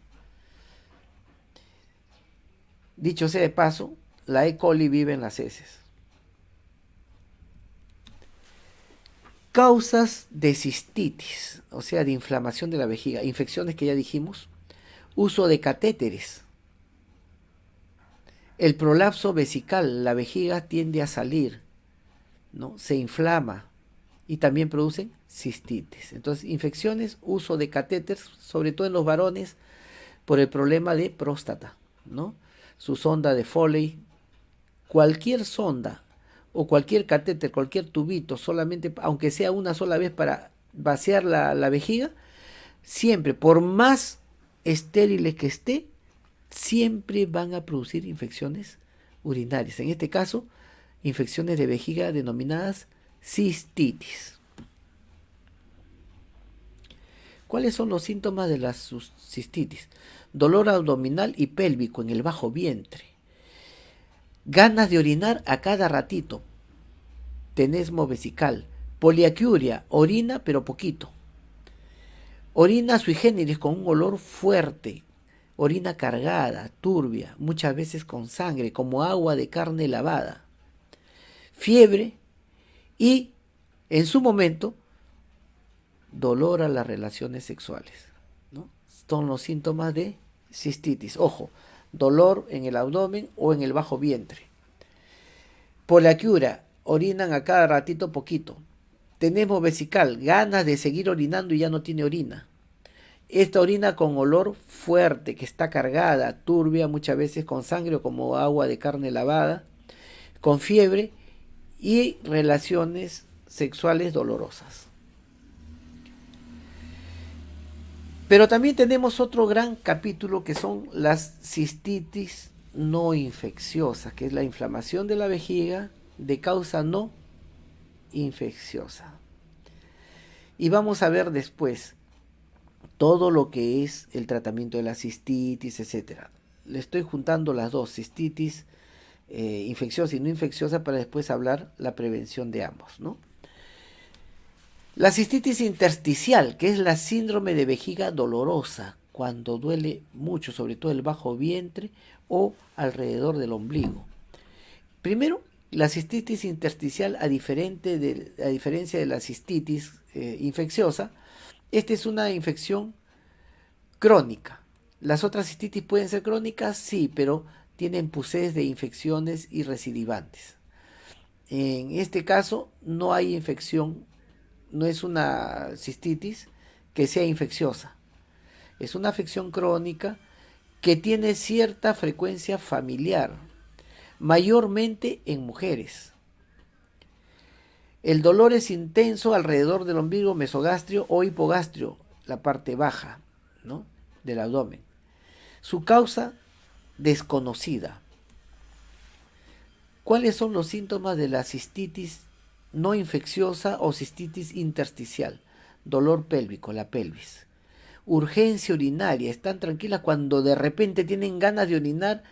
S1: Dicho sea de paso, la E. coli vive en las heces. Causas de cistitis, o sea, de inflamación de la vejiga, infecciones que ya dijimos, uso de catéteres, el prolapso vesical, la vejiga tiende a salir, ¿no? Se inflama y también producen cistitis. Entonces, infecciones, uso de catéteres, sobre todo en los varones, por el problema de próstata, ¿no? Su sonda de Foley, cualquier sonda o cualquier catéter, cualquier tubito, solamente, aunque sea una sola vez para vaciar la vejiga, siempre, por más estériles que esté, siempre van a producir infecciones urinarias. En este caso, infecciones de vejiga denominadas cistitis. ¿Cuáles son los síntomas de la cistitis? Dolor abdominal y pélvico en el bajo vientre. Ganas de orinar a cada ratito. Tenesmo vesical. Poliaquiuria, orina pero poquito. Orina sui generis con un olor fuerte. Orina cargada, turbia, muchas veces con sangre, como agua de carne lavada. Fiebre y, en su momento, dolor a las relaciones sexuales, ¿no? Son los síntomas de cistitis. Ojo, dolor en el abdomen o en el bajo vientre. Poliaquiuria, orinan a cada ratito poquito. Tenemos vesical, ganas de seguir orinando y ya no tiene orina. Esta orina con olor fuerte, que está cargada, turbia, muchas veces con sangre o como agua de carne lavada, con fiebre y relaciones sexuales dolorosas. Pero también tenemos otro gran capítulo que son las cistitis no infecciosas, que es la inflamación de la vejiga de causa no infecciosa. Y vamos a ver después todo lo que es el tratamiento de la cistitis, etc. Le estoy juntando las dos, cistitis infecciosa y no infecciosa, para después hablar la prevención de ambos, ¿no? La cistitis intersticial, que es la síndrome de vejiga dolorosa, cuando duele mucho, sobre todo el bajo vientre o alrededor del ombligo. Primero, la cistitis intersticial, a diferencia de la cistitis infecciosa, esta es una infección crónica. Las otras cistitis pueden ser crónicas, sí, pero tienen pus de infecciones y recidivantes. En este caso no hay infección, no es una cistitis que sea infecciosa. Es una afección crónica que tiene cierta frecuencia familiar, mayormente en mujeres. El dolor es intenso alrededor del ombligo, mesogastrio o hipogastrio, la parte baja, ¿no?, del abdomen. Su causa desconocida. ¿Cuáles son los síntomas de la cistitis no infecciosa o cistitis intersticial? Dolor pélvico, la pelvis. Urgencia urinaria, están tranquilas cuando de repente tienen ganas de orinar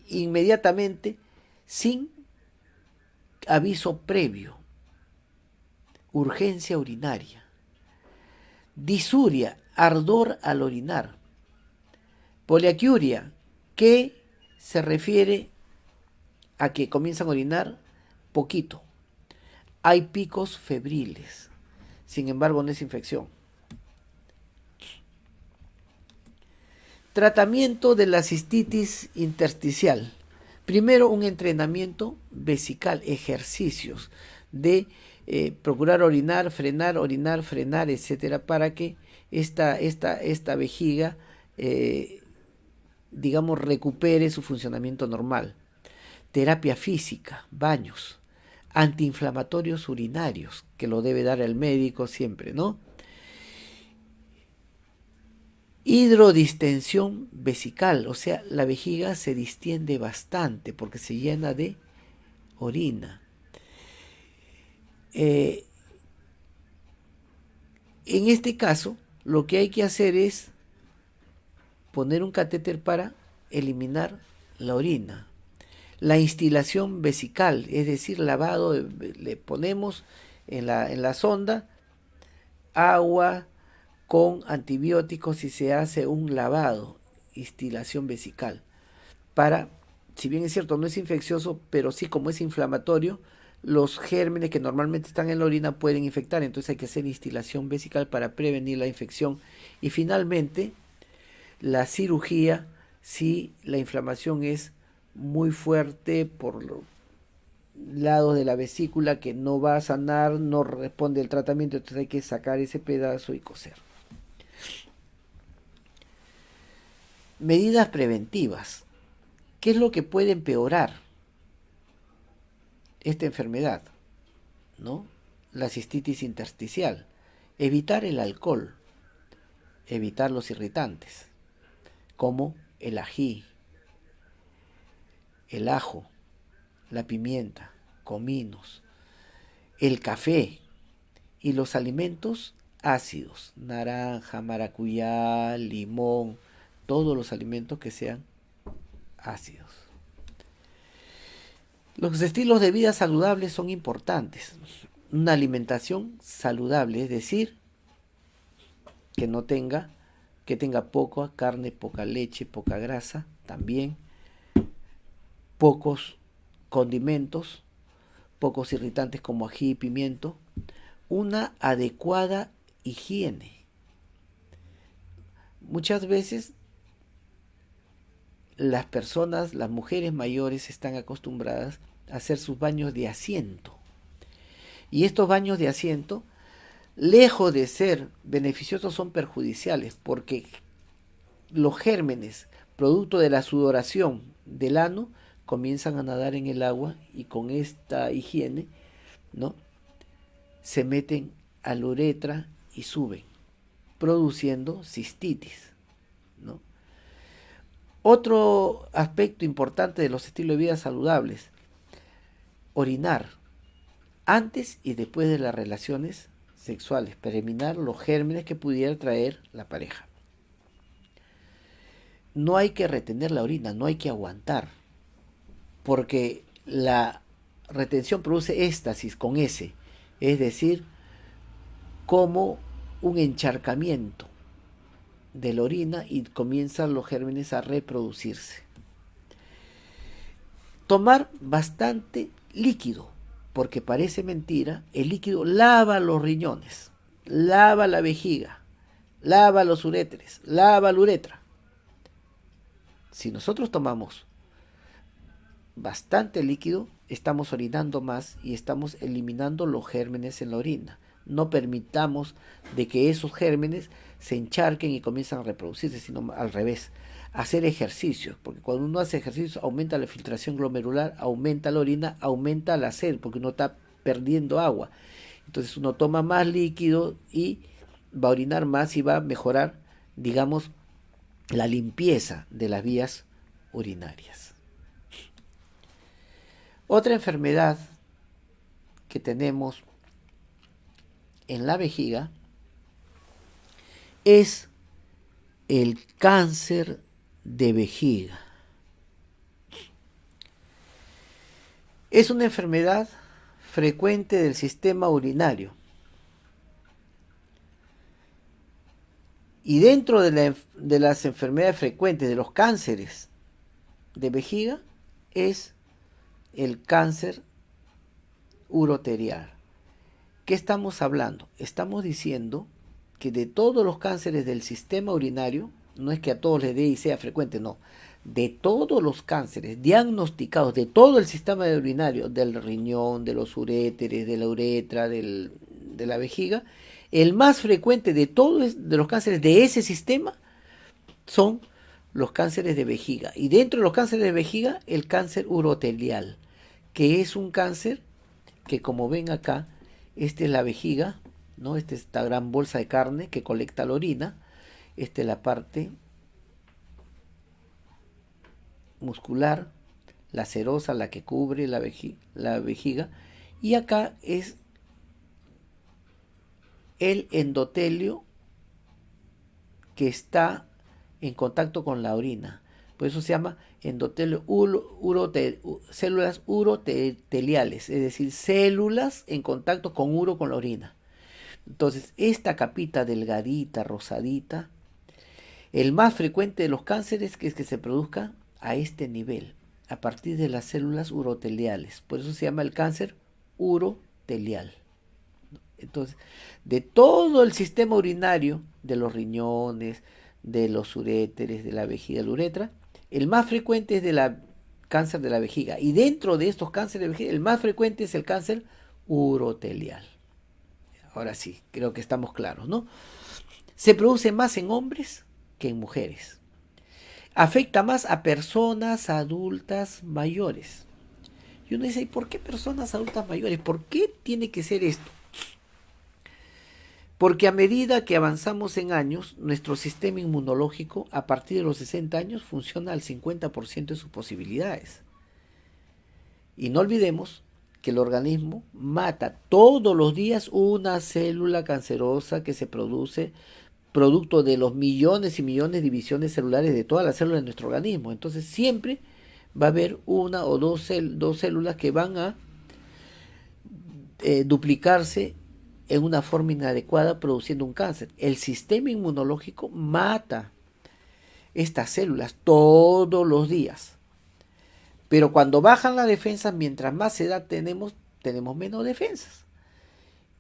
S1: inmediatamente sin aviso previo. Urgencia urinaria. Disuria, ardor al orinar. Poliaquiuria, que se refiere a que comienzan a orinar poquito. Hay picos febriles, sin embargo no es infección. Tratamiento de la cistitis intersticial. Primero, un entrenamiento vesical, ejercicios de procurar orinar, frenar, etcétera, para que esta vejiga, digamos, recupere su funcionamiento normal. Terapia física, baños, antiinflamatorios urinarios, que lo debe dar el médico siempre, ¿no? Hidrodistensión vesical, o sea, la vejiga se distiende bastante porque se llena de orina. En este caso, lo que hay que hacer es poner un catéter para eliminar la orina. La instilación vesical, es decir, lavado, le ponemos en la sonda agua con antibióticos y se hace un lavado, instilación vesical, para, si bien es cierto, no es infeccioso, pero sí, como es inflamatorio, los gérmenes que normalmente están en la orina pueden infectar, entonces hay que hacer instilación vesical para prevenir la infección. Y finalmente, la cirugía, si la inflamación es muy fuerte por los lados de la vesícula que no va a sanar, no responde el tratamiento, entonces hay que sacar ese pedazo y coser. Medidas preventivas. ¿Qué es lo que puede empeorar esta enfermedad, ¿no? La cistitis intersticial. Evitar el alcohol, evitar los irritantes, como el ají, el ajo, la pimienta, cominos, el café y los alimentos ácidos, naranja, maracuyá, limón, todos los alimentos que sean ácidos. Los estilos de vida saludables son importantes. Una alimentación saludable, es decir, que tenga poca carne, poca leche, poca grasa, también pocos condimentos, pocos irritantes como ají y pimiento, una adecuada higiene. Muchas veces las personas, las mujeres mayores están acostumbradas a hacer sus baños de asiento. Y estos baños de asiento, lejos de ser beneficiosos, son perjudiciales porque los gérmenes, producto de la sudoración del ano, comienzan a nadar en el agua y con esta higiene, ¿no?, se meten a la uretra y suben, produciendo cistitis, ¿no? Otro aspecto importante de los estilos de vida saludables: orinar antes y después de las relaciones sexuales para eliminar los gérmenes que pudiera traer la pareja. No hay que retener la orina, no hay que aguantar, porque la retención produce éstasis con S, es decir, como un encharcamiento de la orina y comienzan los gérmenes a reproducirse. Tomar bastante líquido, porque parece mentira, el líquido lava los riñones, lava la vejiga, lava los uréteres, lava la uretra. Si nosotros tomamos bastante líquido, estamos orinando más y estamos eliminando los gérmenes en la orina. No permitamos de que esos gérmenes se encharquen y comiencen a reproducirse, sino al revés. Hacer ejercicios, porque cuando uno hace ejercicios aumenta la filtración glomerular, aumenta la orina, aumenta la sed, porque uno está perdiendo agua. Entonces uno toma más líquido y va a orinar más y va a mejorar, digamos, la limpieza de las vías urinarias. Otra enfermedad que tenemos en la vejiga es el cáncer de vejiga. Es una enfermedad frecuente del sistema urinario. Y dentro de las enfermedades frecuentes de los cánceres de vejiga es el cáncer uroterial. ¿Qué estamos hablando? Estamos diciendo que de todos los cánceres del sistema urinario, no es que a todos les dé y sea frecuente, no, de todos los cánceres diagnosticados de todo el sistema urinario, del riñón, de los uréteres, de la uretra, de la vejiga, el más frecuente de todos de los cánceres de ese sistema son los cánceres de vejiga. Y dentro de los cánceres de vejiga, el cáncer urotelial, que es un cáncer que, como ven acá, esta es la vejiga, ¿no? Esta es esta gran bolsa de carne que colecta la orina. Esta es la parte muscular, la serosa, la que cubre la vejiga. Y acá es el endotelio que está en contacto con la orina. Por eso se llama endotelio células uroteliales, es decir, células en contacto con con la orina. Entonces, esta capita delgadita, rosadita, el más frecuente de los cánceres es que se produzca a este nivel, a partir de las células uroteliales. Por eso se llama el cáncer urotelial. Entonces, de todo el sistema urinario, de los riñones, de los uréteres, de la vejiga, de la uretra, el más frecuente es del cáncer de la vejiga. Y dentro de estos cánceres de vejiga, el más frecuente es el cáncer urotelial. Ahora sí, creo que estamos claros, ¿no? Se produce más en hombres que en mujeres. Afecta más a personas adultas mayores. Y uno dice, ¿y por qué personas adultas mayores? ¿Por qué tiene que ser esto? Porque a medida que avanzamos en años, nuestro sistema inmunológico, a partir de los 60 años, funciona al 50% de sus posibilidades. Y no olvidemos que el organismo mata todos los días una célula cancerosa que se produce producto de los millones y millones de divisiones celulares de todas las células de nuestro organismo. Entonces siempre va a haber una o dos células que van a duplicarse en una forma inadecuada produciendo un cáncer. El sistema inmunológico mata estas células todos los días. Pero cuando bajan las defensas, mientras más edad tenemos menos defensas.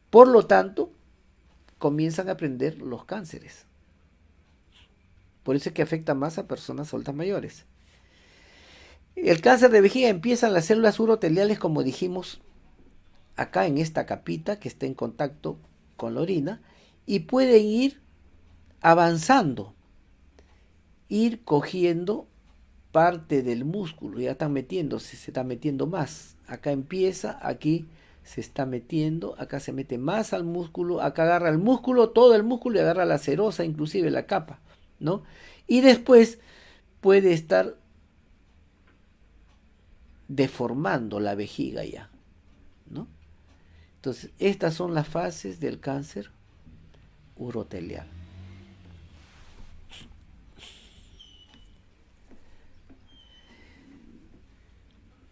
S1: Por lo tanto, comienzan a aprender los cánceres. Por eso es que afecta más a personas adultas mayores. El cáncer de vejiga empieza en las células uroteliales, como dijimos acá en esta capita que está en contacto con la orina, y pueden ir avanzando, ir cogiendo parte del músculo, ya están metiéndose, se está metiendo más. Acá empieza, aquí se está metiendo, acá se mete más al músculo, acá agarra el músculo, todo el músculo y agarra la serosa, inclusive la capa, ¿no? Y después puede estar deformando la vejiga ya, ¿no? Entonces, estas son las fases del cáncer urotelial.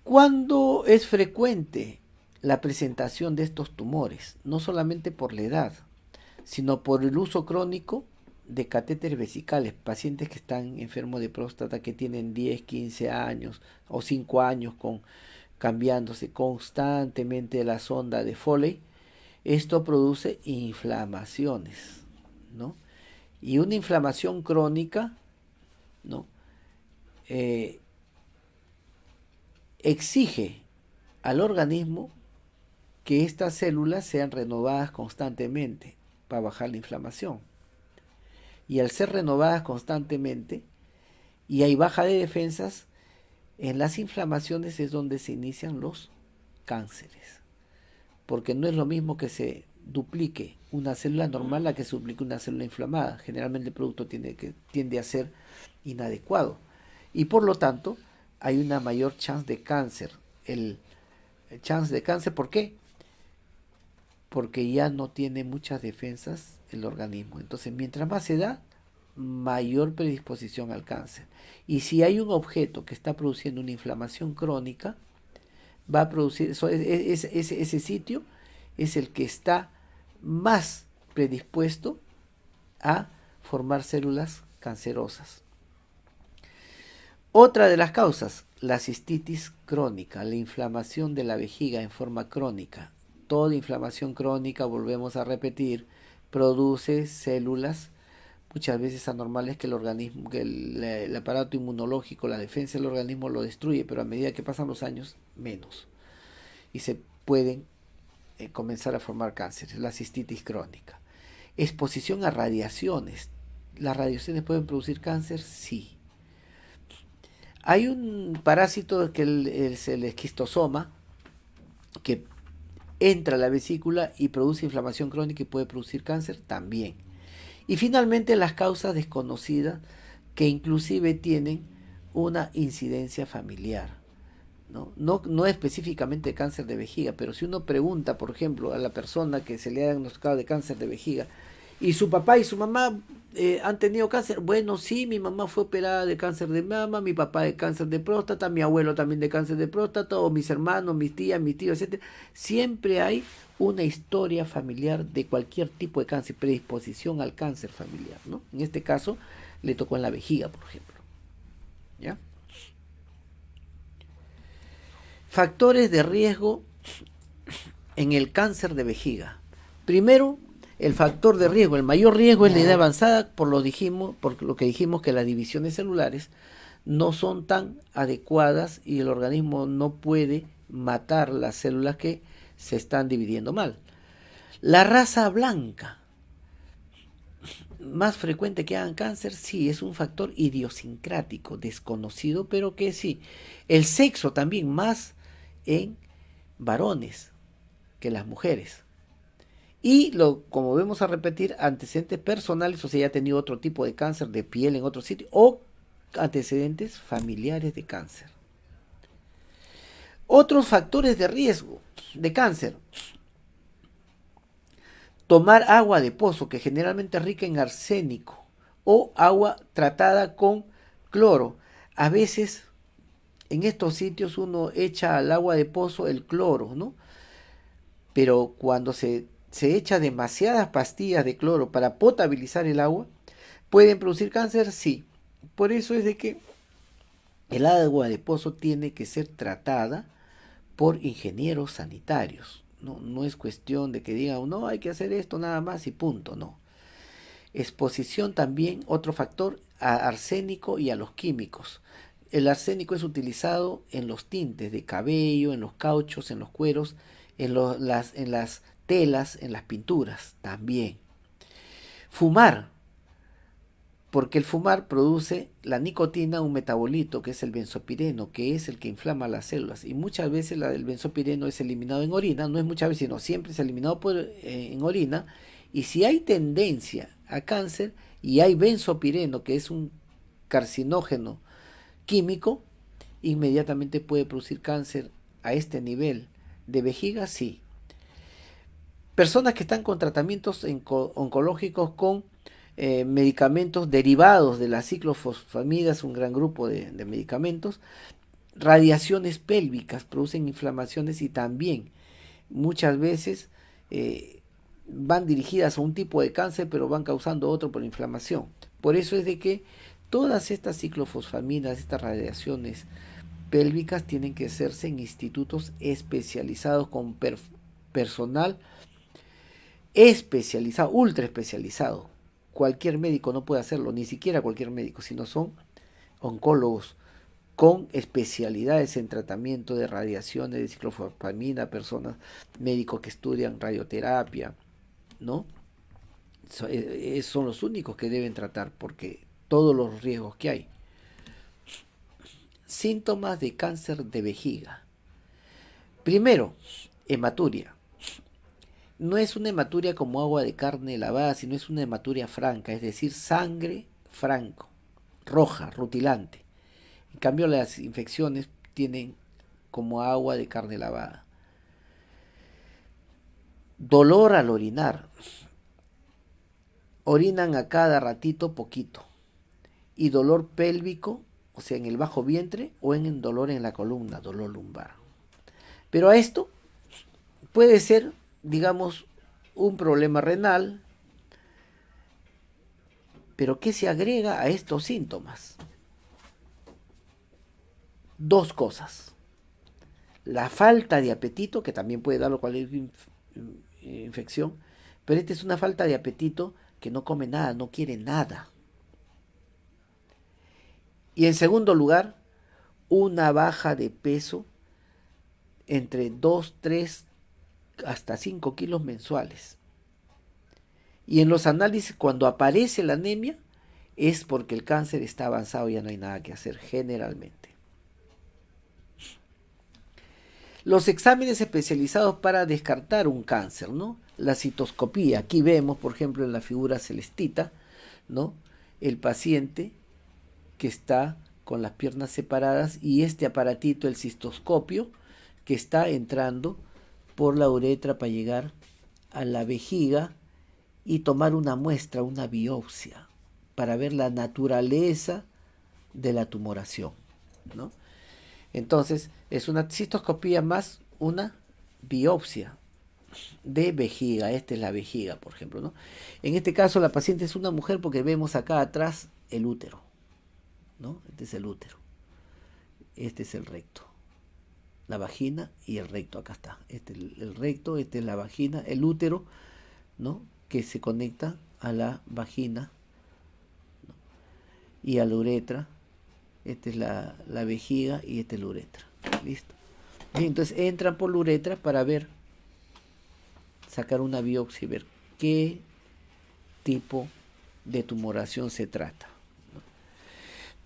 S1: ¿Cuándo es frecuente la presentación de estos tumores? No solamente por la edad, sino por el uso crónico de catéteres vesicales, pacientes que están enfermos de próstata, que tienen 10, 15 años o 5 años cambiándose constantemente la sonda de Foley. Esto produce inflamaciones, ¿no? Y una inflamación crónica, ¿no? Exige al organismo que estas células sean renovadas constantemente para bajar la inflamación. Y al ser renovadas constantemente y hay baja de defensas, en las inflamaciones es donde se inician los cánceres. Porque no es lo mismo que se duplique una célula normal a que se duplique una célula inflamada. Generalmente el producto tiende a ser inadecuado. Y por lo tanto, hay una mayor chance de cáncer. El chance de cáncer, ¿por qué? Porque ya no tiene muchas defensas el organismo. Entonces, mientras más se da, mayor predisposición al cáncer. Y si hay un objeto que está produciendo una inflamación crónica, va a producir, ese sitio es el que está más predispuesto a formar células cancerosas. Otra de las causas, la cistitis crónica, la inflamación de la vejiga en forma crónica. Toda inflamación crónica, volvemos a repetir, produce células muchas veces anormales que el organismo, que el aparato inmunológico, la defensa del organismo lo destruye, pero a medida que pasan los años, menos. Y se pueden comenzar a formar cánceres, la cistitis crónica. Exposición a radiaciones. ¿Las radiaciones pueden producir cáncer? Sí. Hay un parásito que es el esquistosoma, que entra a la vesícula y produce inflamación crónica y puede producir cáncer también. Y finalmente las causas desconocidas que inclusive tienen una incidencia familiar. No específicamente cáncer de vejiga, pero si uno pregunta, por ejemplo, a la persona que se le ha diagnosticado de cáncer de vejiga, y su papá y su mamá han tenido cáncer, bueno, sí, mi mamá fue operada de cáncer de mama, mi papá de cáncer de próstata, mi abuelo también de cáncer de próstata, o mis hermanos, mis tías, mis tíos, etc. Siempre hay una historia familiar de cualquier tipo de cáncer, predisposición al cáncer familiar, ¿no? En este caso, le tocó en la vejiga, por ejemplo. ¿Ya? Factores de riesgo en el cáncer de vejiga. Primero, el factor de riesgo, el mayor riesgo es la edad avanzada, por lo que dijimos que las divisiones celulares no son tan adecuadas y el organismo no puede matar las células que se están dividiendo mal. La raza blanca, más frecuente que hagan cáncer, sí, es un factor idiosincrático, desconocido, pero que sí. El sexo también, más en varones que las mujeres. Y como vamos a repetir, antecedentes personales, o sea, ya ha tenido otro tipo de cáncer de piel en otro sitio, o antecedentes familiares de cáncer. Otros factores de riesgo de cáncer. Tomar agua de pozo, que generalmente es rica en arsénico, o agua tratada con cloro. A veces en estos sitios uno echa al agua de pozo el cloro, ¿no? Pero cuando se echa demasiadas pastillas de cloro para potabilizar el agua, ¿pueden producir cáncer? Sí. Por eso es de que el agua de pozo tiene que ser tratada por ingenieros sanitarios. No, no es cuestión de que digan, no, hay que hacer esto nada más y punto, no. Exposición también, otro factor, a arsénico y a los químicos. El arsénico es utilizado en los tintes de cabello, en los cauchos, en los cueros, en las telas, en las pinturas también. Fumar, porque el fumar produce la nicotina, un metabolito que es el benzopireno, que es el que inflama las células. Y muchas veces el benzopireno es eliminado en orina, no es muchas veces, sino siempre es eliminado en orina. Y si hay tendencia a cáncer y hay benzopireno, que es un carcinógeno químico, inmediatamente puede producir cáncer a este nivel de vejiga, sí. Personas que están con tratamientos oncológicos con medicamentos derivados de las ciclofosfamidas, un gran grupo de medicamentos, radiaciones pélvicas producen inflamaciones y también muchas veces van dirigidas a un tipo de cáncer, pero van causando otro por inflamación. Por eso es de que todas estas ciclofosfamidas, estas radiaciones pélvicas tienen que hacerse en institutos especializados con personal especializado, ultra especializado. Cualquier médico no puede hacerlo, ni siquiera cualquier médico, sino son oncólogos con especialidades en tratamiento de radiaciones, de ciclofosfamina, personas, médicos que estudian radioterapia, ¿no? Son los únicos que deben tratar porque todos los riesgos que hay. Síntomas de cáncer de vejiga. Primero, hematuria. No es una hematuria como agua de carne lavada, sino es una hematuria franca, es decir, sangre franco, roja, rutilante. En cambio, las infecciones tienen como agua de carne lavada. Dolor al orinar. Orinan a cada ratito poquito. Y dolor pélvico, o sea, en el bajo vientre o en el dolor en la columna, dolor lumbar. Pero a esto puede ser, digamos, un problema renal. Pero ¿qué se agrega a estos síntomas? Dos cosas. La falta de apetito, que también puede darlo cualquier infección, pero esta es una falta de apetito que no come nada, no quiere nada. Y en segundo lugar, una baja de peso entre 2, 3, hasta 5 kilos mensuales. Y en los análisis, cuando aparece la anemia, es porque el cáncer está avanzado y ya no hay nada que hacer, generalmente. Los exámenes especializados para descartar un cáncer, ¿no? La citoscopía. Aquí vemos, por ejemplo, en la figura celestita, ¿no? El paciente que está con las piernas separadas y este aparatito, el cistoscopio, que está entrando por la uretra para llegar a la vejiga y tomar una muestra, una biopsia, para ver la naturaleza de la tumoración, ¿no? Entonces, es una cistoscopía más una biopsia de vejiga. Esta es la vejiga, por ejemplo, ¿no? En este caso, la paciente es una mujer porque vemos acá atrás el útero, ¿no? Este es el útero. Este es el recto. La vagina y el recto, acá está. Este es el recto, este es la vagina, el útero, ¿no? Que se conecta a la vagina, ¿no? Y a la uretra. Esta es la vejiga y esta es la uretra. ¿Listo? Bien, entonces entran por la uretra para ver, sacar una biopsia y ver qué tipo de tumoración se trata.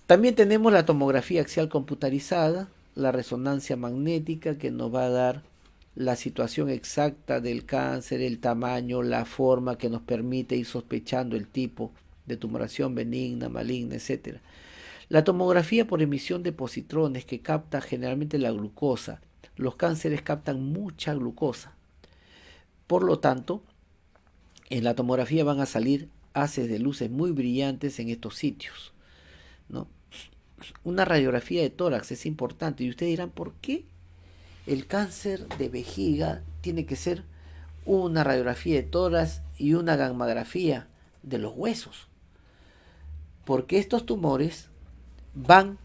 S1: También tenemos la tomografía axial computarizada, la resonancia magnética que nos va a dar la situación exacta del cáncer, el tamaño, la forma que nos permite ir sospechando el tipo de tumoración benigna, maligna, etc. La tomografía por emisión de positrones que capta generalmente la glucosa, los cánceres captan mucha glucosa. Por lo tanto, en la tomografía van a salir haces de luces muy brillantes en estos sitios, ¿no? Una radiografía de tórax es importante y ustedes dirán, ¿por qué el cáncer de vejiga tiene que ser una radiografía de tórax y una gammagrafía de los huesos? Porque estos tumores van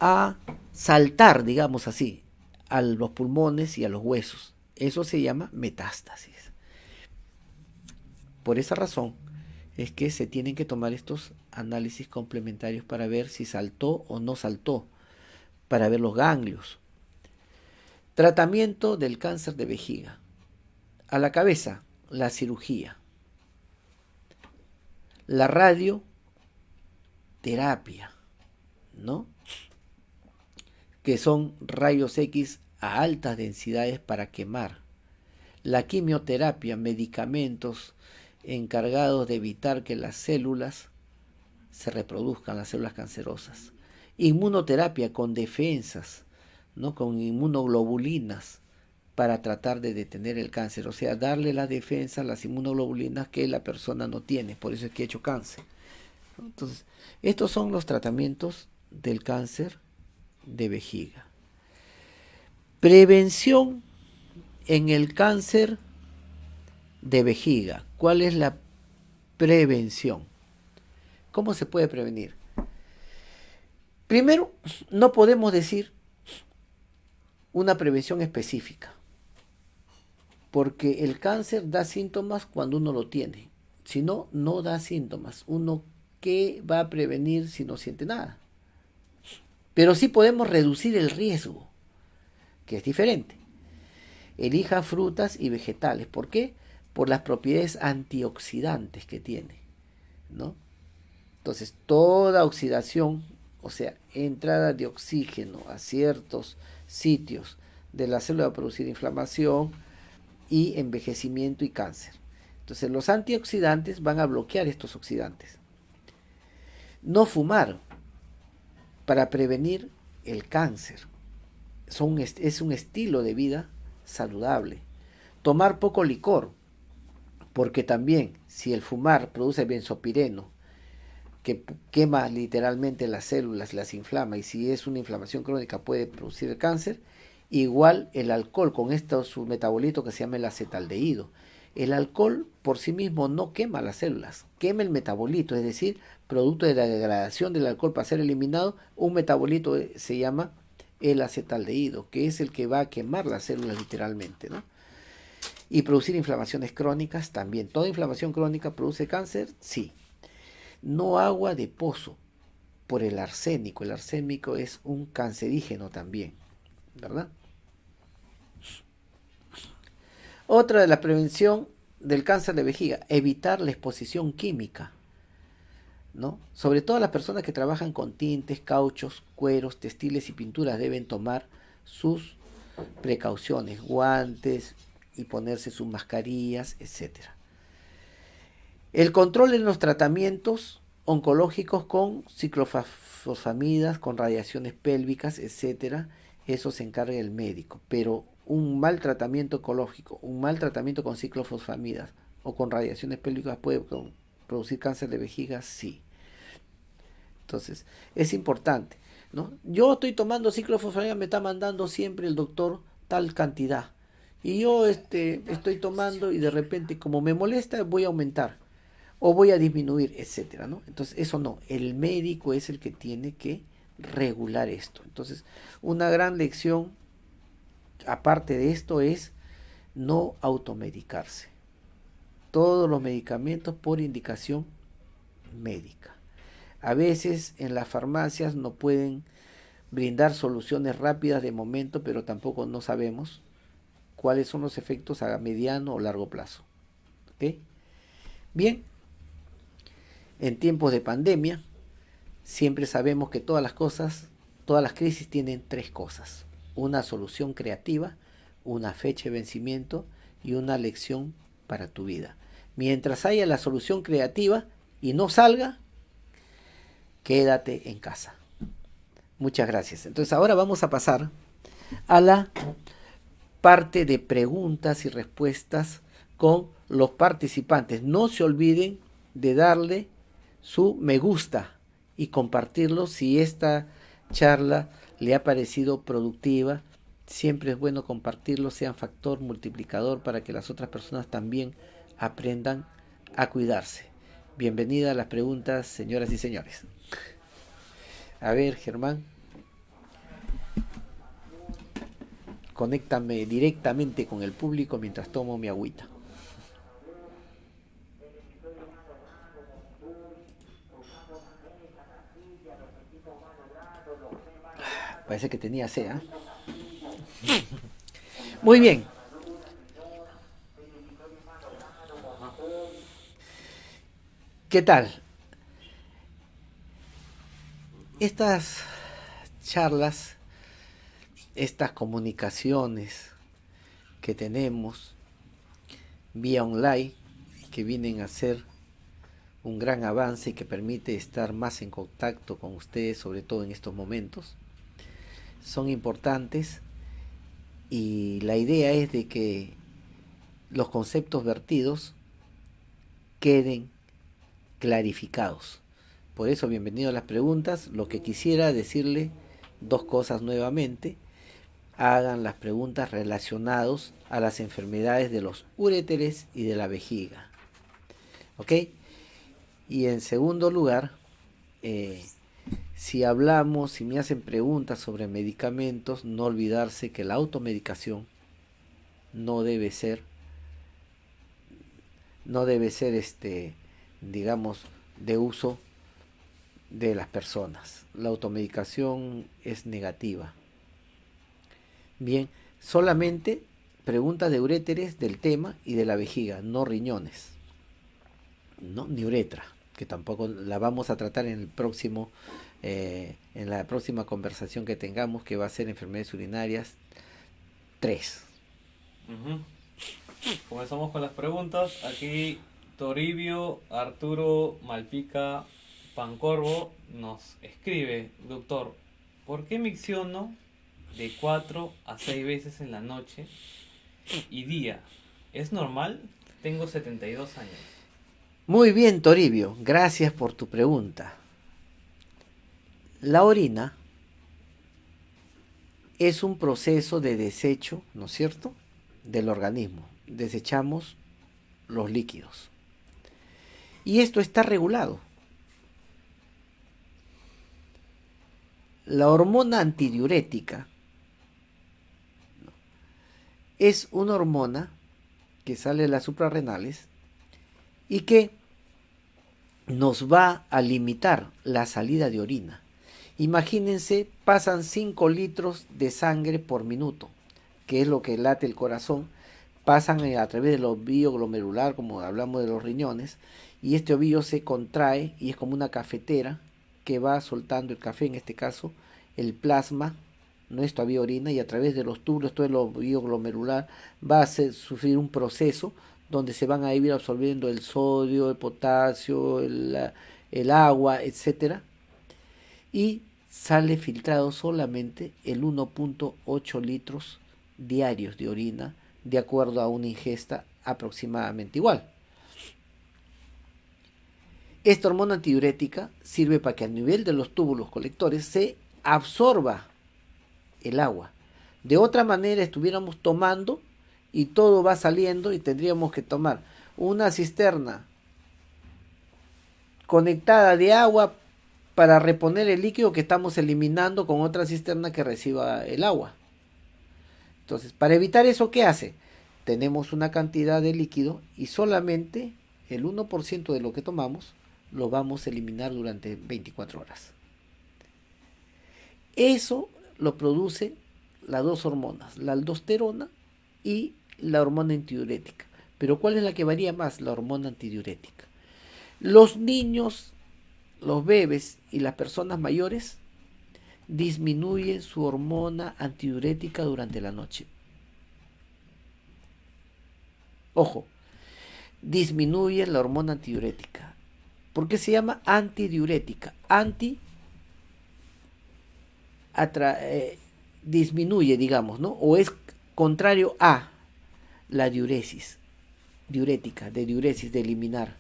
S1: a saltar, digamos así, a los pulmones y a los huesos. Eso se llama metástasis. Por esa razón es que se tienen que tomar estos análisis complementarios para ver si saltó o no saltó, para ver los ganglios. Tratamiento del cáncer de vejiga. A la cabeza, la cirugía. La radioterapia, ¿no? Que son rayos X a altas densidades para quemar. La quimioterapia, medicamentos encargados de evitar que las células se reproduzcan, las células cancerosas. Inmunoterapia con defensas, ¿no? Con inmunoglobulinas para tratar de detener el cáncer, o sea, darle las defensas, las inmunoglobulinas que la persona no tiene, por eso es que ha hecho cáncer. Entonces, estos son los tratamientos del cáncer de vejiga. Prevención en el cáncer de vejiga. ¿Cuál es la prevención? ¿Cómo se puede prevenir? Primero, no podemos decir una prevención específica, porque el cáncer da síntomas cuando uno lo tiene. Si no, no da síntomas. Uno, ¿qué va a prevenir si no siente nada? Pero sí podemos reducir el riesgo, que es diferente. Elija frutas y vegetales. ¿Por qué? Por las propiedades antioxidantes que tiene, ¿no? Entonces, toda oxidación, o sea, entrada de oxígeno a ciertos sitios de la célula va a producir inflamación y envejecimiento y cáncer. Entonces, los antioxidantes van a bloquear estos oxidantes. No fumar para prevenir el cáncer. Es un estilo de vida saludable. Tomar poco licor, porque también si el fumar produce benzopireno, que quema literalmente las células, las inflama, y si es una inflamación crónica puede producir el cáncer, igual el alcohol con su metabolito que se llama el acetaldehído. El alcohol por sí mismo no quema las células, quema el metabolito, es decir, producto de la degradación del alcohol para ser eliminado, un metabolito se llama el acetaldehído, que es el que va a quemar las células literalmente, ¿no? Y producir inflamaciones crónicas también. ¿Toda inflamación crónica produce cáncer? Sí. No agua de pozo por el arsénico. El arsénico es un cancerígeno también, ¿verdad? Otra de la prevención del cáncer de vejiga, evitar la exposición química, ¿no? Sobre todo las personas que trabajan con tintes, cauchos, cueros, textiles y pinturas deben tomar sus precauciones, guantes y ponerse sus mascarillas, etc. El control en los tratamientos oncológicos con ciclofosfamidas, con radiaciones pélvicas, etc. Eso se encarga el médico, pero un mal tratamiento oncológico, un mal tratamiento con ciclofosfamidas o con radiaciones pélvicas puede producir cáncer de vejiga, sí. Entonces, es importante, ¿no? Yo estoy tomando ciclofosfamida, me está mandando siempre el doctor tal cantidad. Y yo estoy tomando y de repente, como me molesta, voy a aumentar o voy a disminuir, etcétera, ¿no? Entonces, eso no. El médico es el que tiene que regular esto. Entonces, una gran lección, aparte de esto, es no automedicarse. Todos los medicamentos por indicación médica. A veces en las farmacias no pueden brindar soluciones rápidas de momento, pero tampoco no sabemos cuáles son los efectos a mediano o largo plazo. ¿Ok? Bien, en tiempos de pandemia, siempre sabemos que todas las cosas, todas las crisis tienen tres cosas: una solución creativa, una fecha de vencimiento y una lección para tu vida. Mientras haya la solución creativa y no salga, quédate en casa. Muchas gracias. Entonces ahora vamos a pasar a la parte de preguntas y respuestas con los participantes. No se olviden de darle su me gusta y compartirlo si esta charla le ha parecido productiva. Siempre es bueno compartirlo, sea un factor multiplicador para que las otras personas también aprendan a cuidarse. Bienvenida a las preguntas, señoras y señores. A ver, Germán, conéctame directamente con el público mientras tomo mi agüita. Parece que tenía sed, ¿eh? Muy bien. ¿Qué tal? Estas charlas, estas comunicaciones que tenemos vía online, que vienen a ser un gran avance y que permite estar más en contacto con ustedes, sobre todo en estos momentos, son importantes, y la idea es de que los conceptos vertidos queden clarificados. Por eso, bienvenido a las preguntas. Lo que quisiera decirle, dos cosas nuevamente: hagan las preguntas relacionadas a las enfermedades de los uréteres y de la vejiga, ¿ok? Y en segundo lugar, si me hacen preguntas sobre medicamentos, no olvidarse que la automedicación no debe ser digamos, de uso de las personas. La automedicación es negativa. Bien, solamente preguntas de uréteres, del tema y de la vejiga, no riñones, no, ni uretra, que tampoco la vamos a tratar en la próxima conversación que tengamos, que va a ser enfermedades urinarias 3.
S2: Comenzamos con las preguntas. Aquí Toribio Arturo Malpica Pancorvo nos escribe: doctor, ¿por qué micciono de 4 a 6 veces en la noche y día? ¿Es normal? Tengo 72 años.
S1: Muy bien, Toribio, gracias por tu pregunta. La orina es un proceso de desecho, ¿no es cierto?, del organismo. Desechamos los líquidos. Y esto está regulado. La hormona antidiurética es una hormona que sale de las suprarrenales y que nos va a limitar la salida de orina. Imagínense, pasan 5 litros de sangre por minuto, que es lo que late el corazón, pasan a través del ovillo glomerular, como hablamos de los riñones, y este ovillo se contrae y es como una cafetera que va soltando el café, en este caso el plasma, no es todavía orina, y a través de los túbulos, todo el ovillo glomerular va a sufrir un proceso donde se van a ir absorbiendo el sodio, el potasio, el agua, etcétera, y sale filtrado solamente el 1.8 litros diarios de orina, de acuerdo a una ingesta aproximadamente igual. Esta hormona antidiurética sirve para que a nivel de los túbulos colectores se absorba el agua. De otra manera estuviéramos tomando y todo va saliendo y tendríamos que tomar una cisterna conectada de agua para reponer el líquido que estamos eliminando con otra cisterna que reciba el agua. Entonces, para evitar eso, ¿qué hace? Tenemos una cantidad de líquido y solamente el 1% de lo que tomamos lo vamos a eliminar durante 24 horas. Eso lo produce las dos hormonas, la aldosterona y la hormona antidiurética. Pero ¿cuál es la que varía más? La hormona antidiurética. Los niños, los bebés y las personas mayores disminuyen su hormona antidiurética durante la noche. Ojo, disminuyen la hormona antidiurética. ¿Por qué se llama antidiurética? disminuye, digamos, ¿no? O es contrario a la diurética, de diuresis, de eliminar.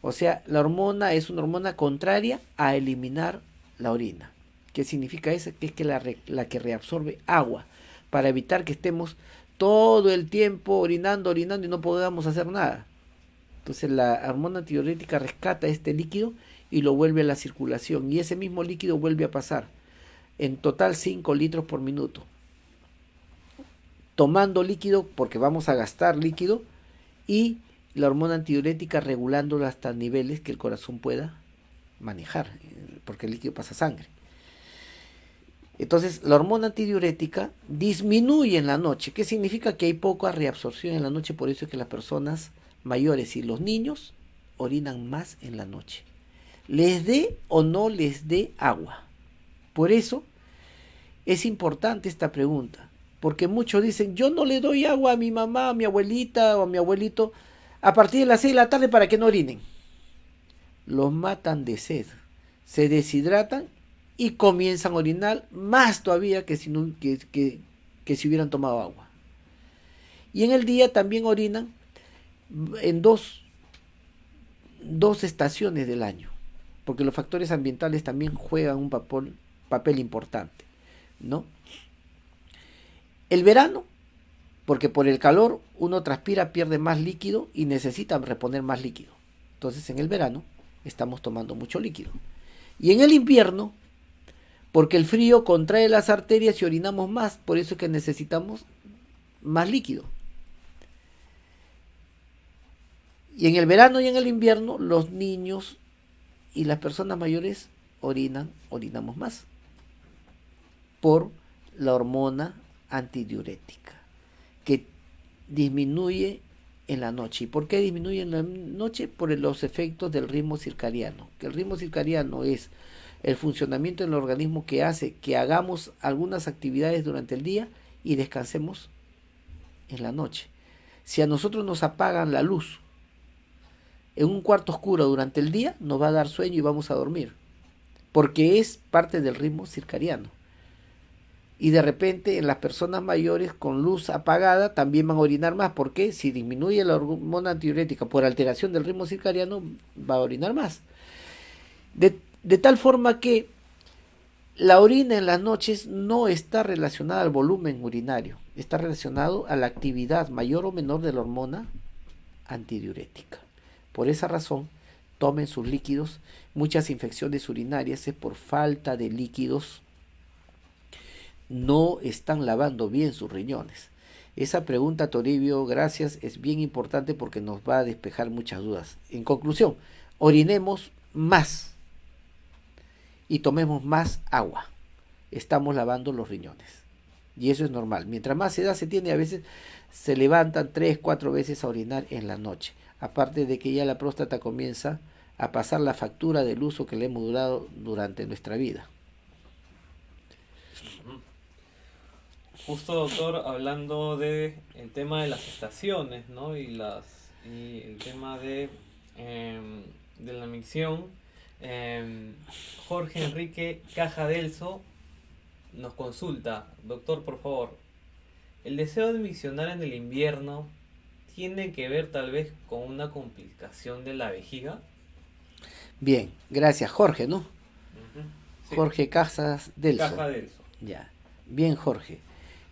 S1: O sea, la hormona es una hormona contraria a eliminar la orina. ¿Qué significa eso? Que es que la que reabsorbe agua, para evitar que estemos todo el tiempo orinando y no podamos hacer nada. Entonces la hormona antidiurética rescata este líquido y lo vuelve a la circulación, y ese mismo líquido vuelve a pasar. En total 5 litros por minuto. Tomando líquido, porque vamos a gastar líquido, y la hormona antidiurética regulándolo hasta niveles que el corazón pueda manejar, porque el líquido pasa a sangre. Entonces, la hormona antidiurética disminuye en la noche. ¿Qué significa? Que hay poca reabsorción en la noche, por eso es que las personas mayores y los niños orinan más en la noche. Les dé o no les dé agua. Por eso es importante esta pregunta, porque muchos dicen, yo no le doy agua a mi mamá, a mi abuelita o a mi abuelito a partir de las 6 de la tarde para que no orinen. Los matan de sed, se deshidratan y comienzan a orinar más todavía que si, no, que si hubieran tomado agua. Y en el día también orinan en dos estaciones del año, porque los factores ambientales también juegan un papel importante, ¿no? El verano, porque por el calor uno transpira, pierde más líquido y necesita reponer más líquido. Entonces en el verano estamos tomando mucho líquido. Y en el invierno, porque el frío contrae las arterias y orinamos más, por eso es que necesitamos más líquido. Y en el verano y en el invierno, los niños y las personas mayores orinamos más por la hormona antidiurética, que disminuye en la noche. ¿Y por qué disminuye en la noche? Por los efectos del ritmo circadiano. Que el ritmo circadiano es el funcionamiento del organismo que hace que hagamos algunas actividades durante el día y descansemos en la noche. Si a nosotros nos apagan la luz en un cuarto oscuro durante el día, nos va a dar sueño y vamos a dormir, porque es parte del ritmo circadiano. Y de repente en las personas mayores con luz apagada también van a orinar más, porque si disminuye la hormona antidiurética por alteración del ritmo circadiano, va a orinar más. De tal forma que la orina en las noches no está relacionada al volumen urinario, está relacionado a la actividad mayor o menor de la hormona antidiurética. Por esa razón, tomen sus líquidos. Muchas infecciones urinarias es por falta de líquidos. No están lavando bien sus riñones. Esa pregunta, Toribio, gracias, es bien importante porque nos va a despejar muchas dudas. En conclusión, orinemos más y tomemos más agua. Estamos lavando los riñones. Y eso es normal. Mientras más edad se tiene, a veces se levantan 3, 4 veces a orinar en la noche. Aparte de que ya la próstata comienza a pasar la factura del uso que le hemos dado durante nuestra vida.
S2: Justo, doctor, hablando de el tema de las estaciones, ¿no? Y el tema de la micción, Jorge Enrique Cajadelso nos consulta, doctor, por favor, ¿el deseo de miccionar en el invierno tiene que ver tal vez con una complicación de la vejiga?
S1: Bien, gracias, Jorge, ¿no?
S2: Sí.
S1: Jorge Cajadelso.
S2: Cajadelso.
S1: Ya, bien, Jorge.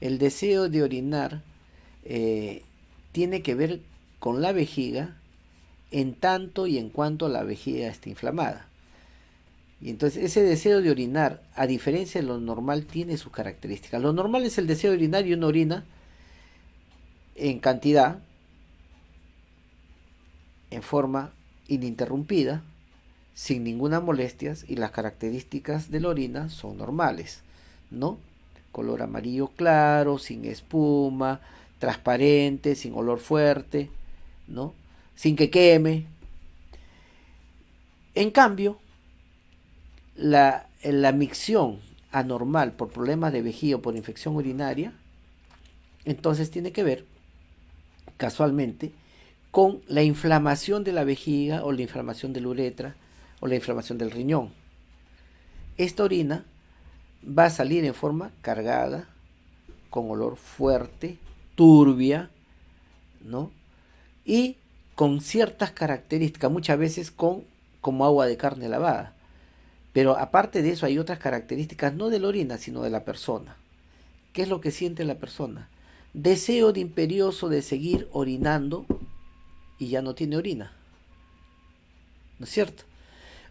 S1: El deseo de orinar tiene que ver con la vejiga en tanto y en cuanto la vejiga esté inflamada. Y entonces ese deseo de orinar, a diferencia de lo normal, tiene sus características. Lo normal es el deseo de orinar y uno orina en cantidad, en forma ininterrumpida, sin ninguna molestia, y las características de la orina son normales, ¿no? Color amarillo claro, sin espuma, transparente, sin olor fuerte, ¿no? Sin que queme. En cambio, la micción anormal por problemas de vejiga o por infección urinaria, entonces tiene que ver, casualmente, con la inflamación de la vejiga o la inflamación de la uretra o la inflamación del riñón. Esta orina va a salir en forma cargada, con olor fuerte, turbia, ¿no? Y con ciertas características, muchas veces como agua de carne lavada. Pero aparte de eso hay otras características, no de la orina, sino de la persona. ¿Qué es lo que siente la persona? Deseo de imperioso de seguir orinando y ya no tiene orina, ¿no es cierto?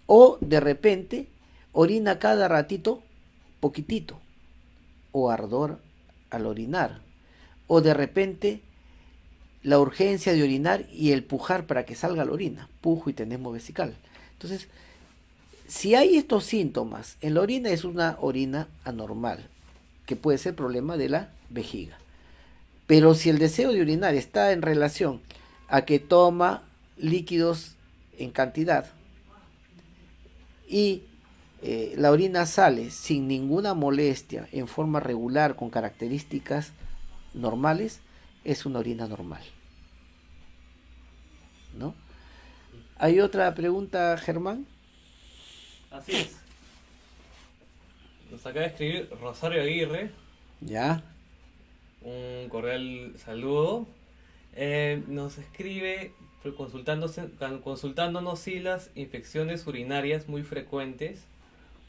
S1: O de repente orina cada ratito poquitito, o ardor al orinar, o de repente la urgencia de orinar y el pujar para que salga la orina, pujo y tenemos vesical. Entonces, si hay estos síntomas en la orina, es una orina anormal, que puede ser problema de la vejiga. Pero si el deseo de orinar está en relación a que toma líquidos en cantidad y la orina sale sin ninguna molestia, en forma regular, con características normales, es una orina normal, ¿no? ¿Hay otra pregunta, Germán?
S2: Así es. Nos acaba de escribir Rosario Aguirre,
S1: Ya.
S2: un cordial saludo. Nos escribe consultándonos si las infecciones urinarias muy frecuentes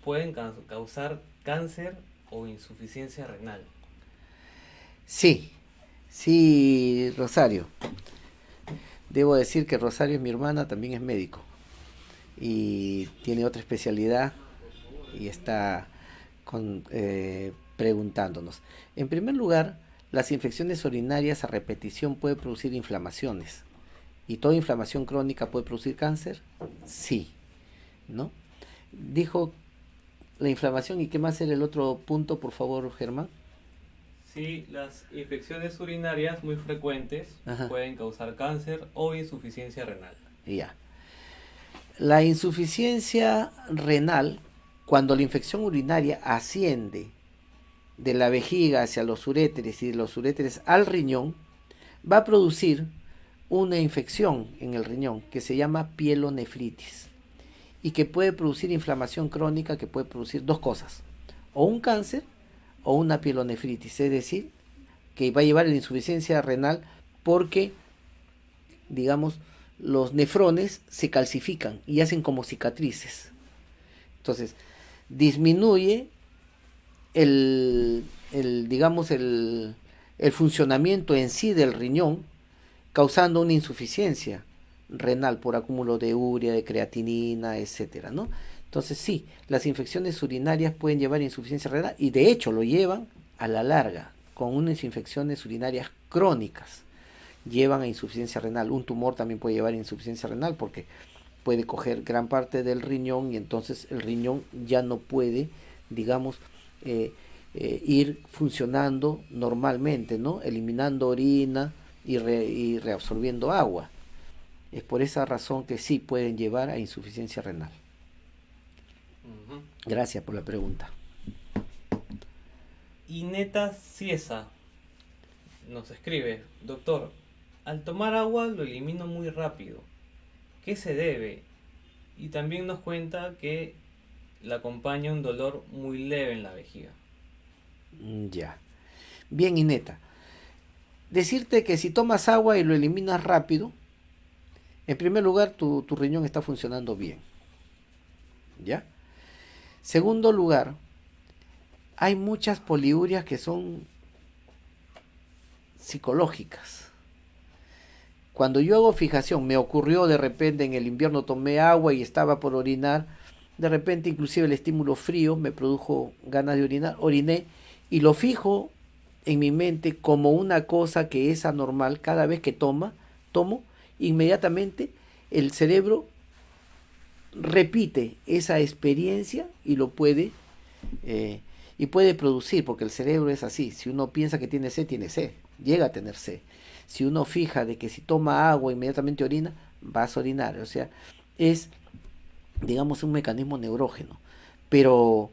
S2: pueden causar cáncer o insuficiencia renal.
S1: Sí, sí, Rosario. Debo decir que Rosario es mi hermana, también es médico y tiene otra especialidad y está preguntándonos. En primer lugar, las infecciones urinarias a repetición pueden producir inflamaciones. ¿Y toda inflamación crónica puede producir cáncer? Sí, ¿no? Dijo la inflamación y qué más era el otro punto, por favor, Germán.
S2: Sí, las infecciones urinarias muy frecuentes
S1: Ajá.
S2: pueden causar cáncer o insuficiencia renal.
S1: Ya. La insuficiencia renal, cuando la infección urinaria asciende de la vejiga hacia los uréteres y de los uréteres al riñón, va a producir una infección en el riñón que se llama pielonefritis y que puede producir inflamación crónica, que puede producir dos cosas, o un cáncer o una pielonefritis, es decir, que va a llevar a la insuficiencia renal porque, digamos, los nefrones se calcifican y hacen como cicatrices. Entonces, disminuye digamos, el funcionamiento en sí del riñón, causando una insuficiencia renal por acúmulo de urea, de creatinina, etcétera, ¿no? Entonces sí, las infecciones urinarias pueden llevar a insuficiencia renal y de hecho lo llevan a la larga, con unas infecciones urinarias crónicas, llevan a insuficiencia renal. Un tumor también puede llevar a insuficiencia renal porque puede coger gran parte del riñón y entonces el riñón ya no puede, digamos, ir funcionando normalmente, ¿no? Eliminando orina y reabsorbiendo agua. Es por esa razón que sí pueden llevar a insuficiencia renal. Gracias por la pregunta.
S2: Ineta Ciesa nos escribe, doctor, al tomar agua lo elimino muy rápido. ¿Qué se debe? Y también nos cuenta que la acompaña un dolor muy leve en la vejiga.
S1: Ya. Bien, Ineta. Decirte que si tomas agua y lo eliminas rápido, en primer lugar, tu riñón está funcionando bien. ¿Ya? Segundo lugar, hay muchas poliurias que son psicológicas. Cuando yo hago fijación, me ocurrió de repente en el invierno, tomé agua y estaba por orinar, de repente inclusive el estímulo frío me produjo ganas de orinar, oriné y lo fijo en mi mente como una cosa que es anormal. Cada vez que tomo, inmediatamente el cerebro repite esa experiencia y lo puede producir, porque el cerebro es así. Si uno piensa que tiene sed, llega a tener sed. Si uno fija de que si toma agua inmediatamente orina, vas a orinar. O sea, es, digamos, un mecanismo neurógeno. Pero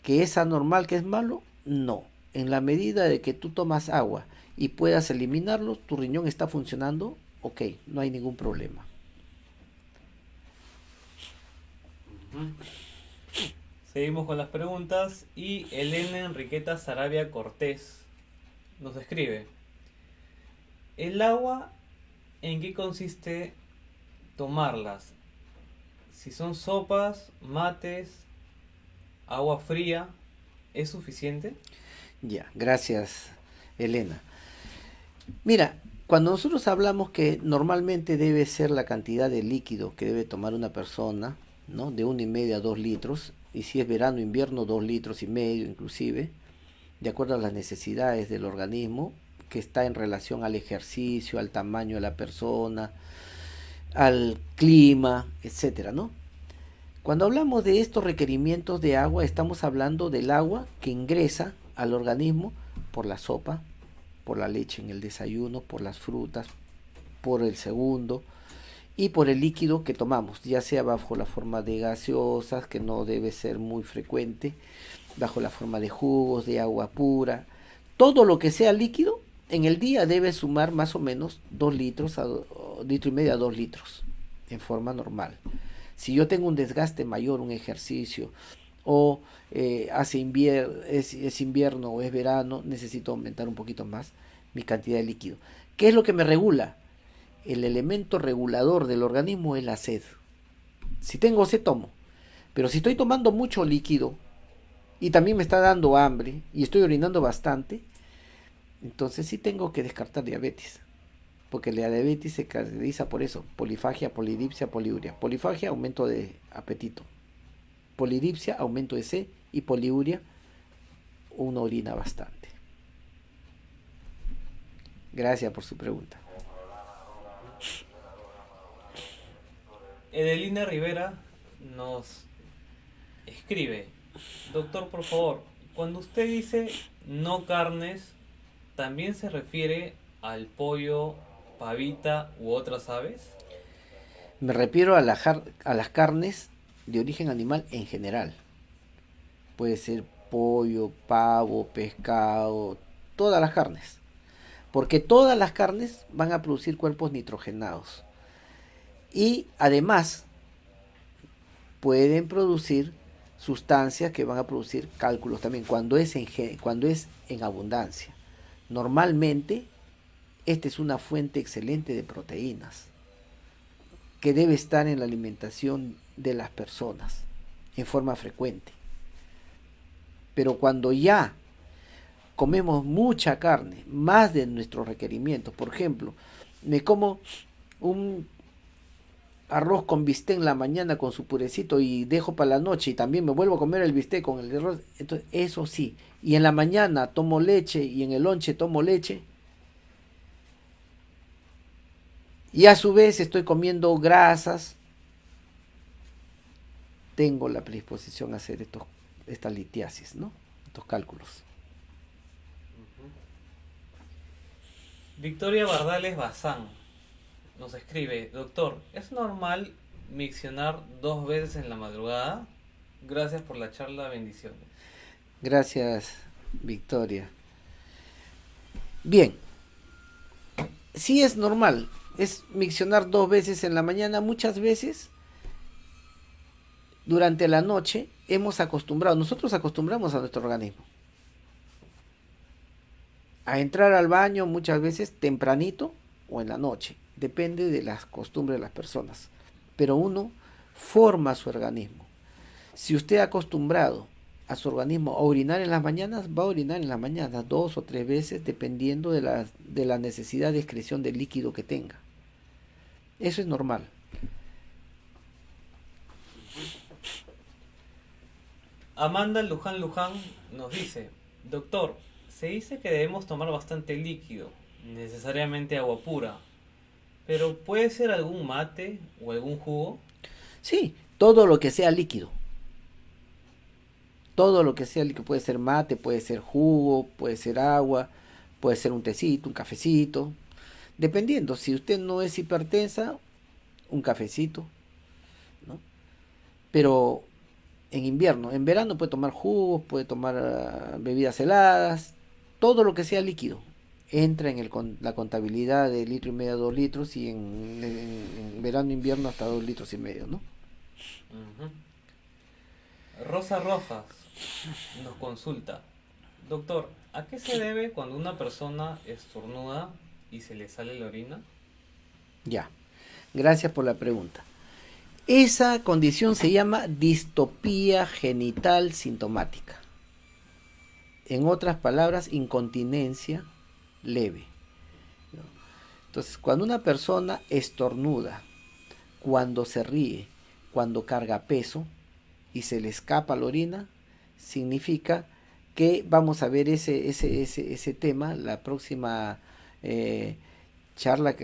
S1: que es anormal, que es malo, no. En la medida de que tú tomas agua y puedas eliminarlo, tu riñón está funcionando, ok, no hay ningún problema.
S2: Seguimos con las preguntas y Elena Enriqueta Sarabia Cortés nos escribe, ¿el agua en qué consiste tomarlas? Si son sopas, mates, agua fría, ¿es suficiente?
S1: Ya, gracias, Elena. Mira, cuando nosotros hablamos que normalmente debe ser la cantidad de líquido que debe tomar una persona, ¿no? De 1,5 a 2 litros, y si es verano, invierno, 2,5 litros inclusive, de acuerdo a las necesidades del organismo, que está en relación al ejercicio, al tamaño de la persona, al clima, etcétera, ¿no? Cuando hablamos de estos requerimientos de agua, estamos hablando del agua que ingresa al organismo por la sopa, por la leche en el desayuno, por las frutas, por el segundo y por el líquido que tomamos, ya sea bajo la forma de gaseosas, que no debe ser muy frecuente, bajo la forma de jugos, de agua pura. Todo lo que sea líquido en el día debe sumar más o menos 2 litros a 1,5 litros a 2 litros en forma normal. Si yo tengo un desgaste mayor, un ejercicio, o es invierno o es verano, necesito aumentar un poquito más mi cantidad de líquido. ¿Qué es lo que me regula? El elemento regulador del organismo es la sed. Si tengo sed, tomo. Pero si estoy tomando mucho líquido y también me está dando hambre y estoy orinando bastante, entonces sí tengo que descartar diabetes. Porque la diabetes se caracteriza por eso: polifagia, polidipsia, poliuria. Polifagia, aumento de apetito. Polidipsia, aumento de sed. Y poliuria, una orina bastante. Gracias por su pregunta.
S2: Edelina Rivera nos escribe, doctor, por favor, cuando usted dice no carnes, ¿también se refiere al pollo, pavita u otras aves?
S1: Me refiero a las carnes de origen animal en general. Puede ser pollo, pavo, pescado, todas las carnes. Porque todas las carnes van a producir cuerpos nitrogenados. Y además pueden producir sustancias que van a producir cálculos también cuando es en abundancia. Normalmente, esta es una fuente excelente de proteínas que debe estar en la alimentación de las personas en forma frecuente. Pero cuando ya comemos mucha carne, más de nuestros requerimientos, por ejemplo, me como un arroz con bistec en la mañana con su purecito y dejo para la noche y también me vuelvo a comer el bistec con el arroz, entonces eso sí, y en la mañana tomo leche y en el lonche tomo leche, y a su vez estoy comiendo grasas, tengo la predisposición a hacer esta litiasis, ¿no? Estos cálculos.
S2: Victoria Bardales Bazán nos escribe, doctor, ¿es normal miccionar 2 veces en la madrugada? Gracias por la charla, bendiciones.
S1: Gracias, Victoria. Bien, sí es normal, es miccionar 2 veces en la mañana. Muchas veces durante la noche nosotros acostumbramos a nuestro organismo a entrar al baño muchas veces tempranito o en la noche, depende de las costumbres de las personas, pero uno forma su organismo. Si usted ha acostumbrado a su organismo a orinar en las mañanas, va a orinar en las mañanas 2 o 3 veces dependiendo de la necesidad de excreción de líquido que tenga. Eso es normal.
S2: Amanda Luján nos dice, doctor, se dice que debemos tomar bastante líquido, necesariamente agua pura, pero ¿puede ser algún mate o algún jugo?
S1: Sí, todo lo que sea líquido. Todo lo que sea líquido puede ser mate, puede ser jugo, puede ser agua, puede ser un tecito, un cafecito. Dependiendo, si usted no es hipertensa, un cafecito, ¿no? Pero en invierno, en verano puede tomar jugos, puede tomar bebidas heladas, todo lo que sea líquido entra en la contabilidad de 1,5 litros a 2 litros y en verano e invierno hasta 2,5 litros, ¿no?
S2: Uh-huh. Rosa Rojas nos consulta, Doctor, ¿a qué se debe cuando una persona estornuda y se le sale la orina?
S1: Ya, gracias por la pregunta. Esa condición se llama distopía genital sintomática. En otras palabras, incontinencia leve. Entonces, cuando una persona estornuda, cuando se ríe, cuando carga peso y se le escapa la orina, significa que vamos a ver ese tema la próxima charla,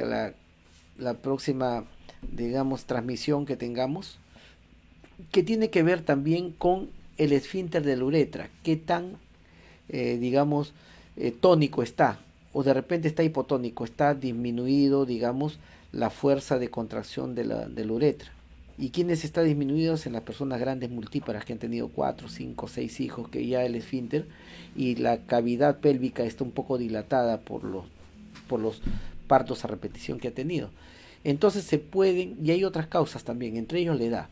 S1: la próxima, digamos, transmisión que tengamos, que tiene que ver también con el esfínter de la uretra, qué tan, digamos, tónico está, o de repente está hipotónico, está disminuido, digamos, la fuerza de contracción de la uretra. ¿Y quiénes está disminuidos? En las personas grandes multíparas que han tenido 4, 5, 6 hijos, que ya el esfínter y la cavidad pélvica está un poco dilatada por los partos a repetición que ha tenido. Entonces se pueden, y hay otras causas también, entre ellos la edad,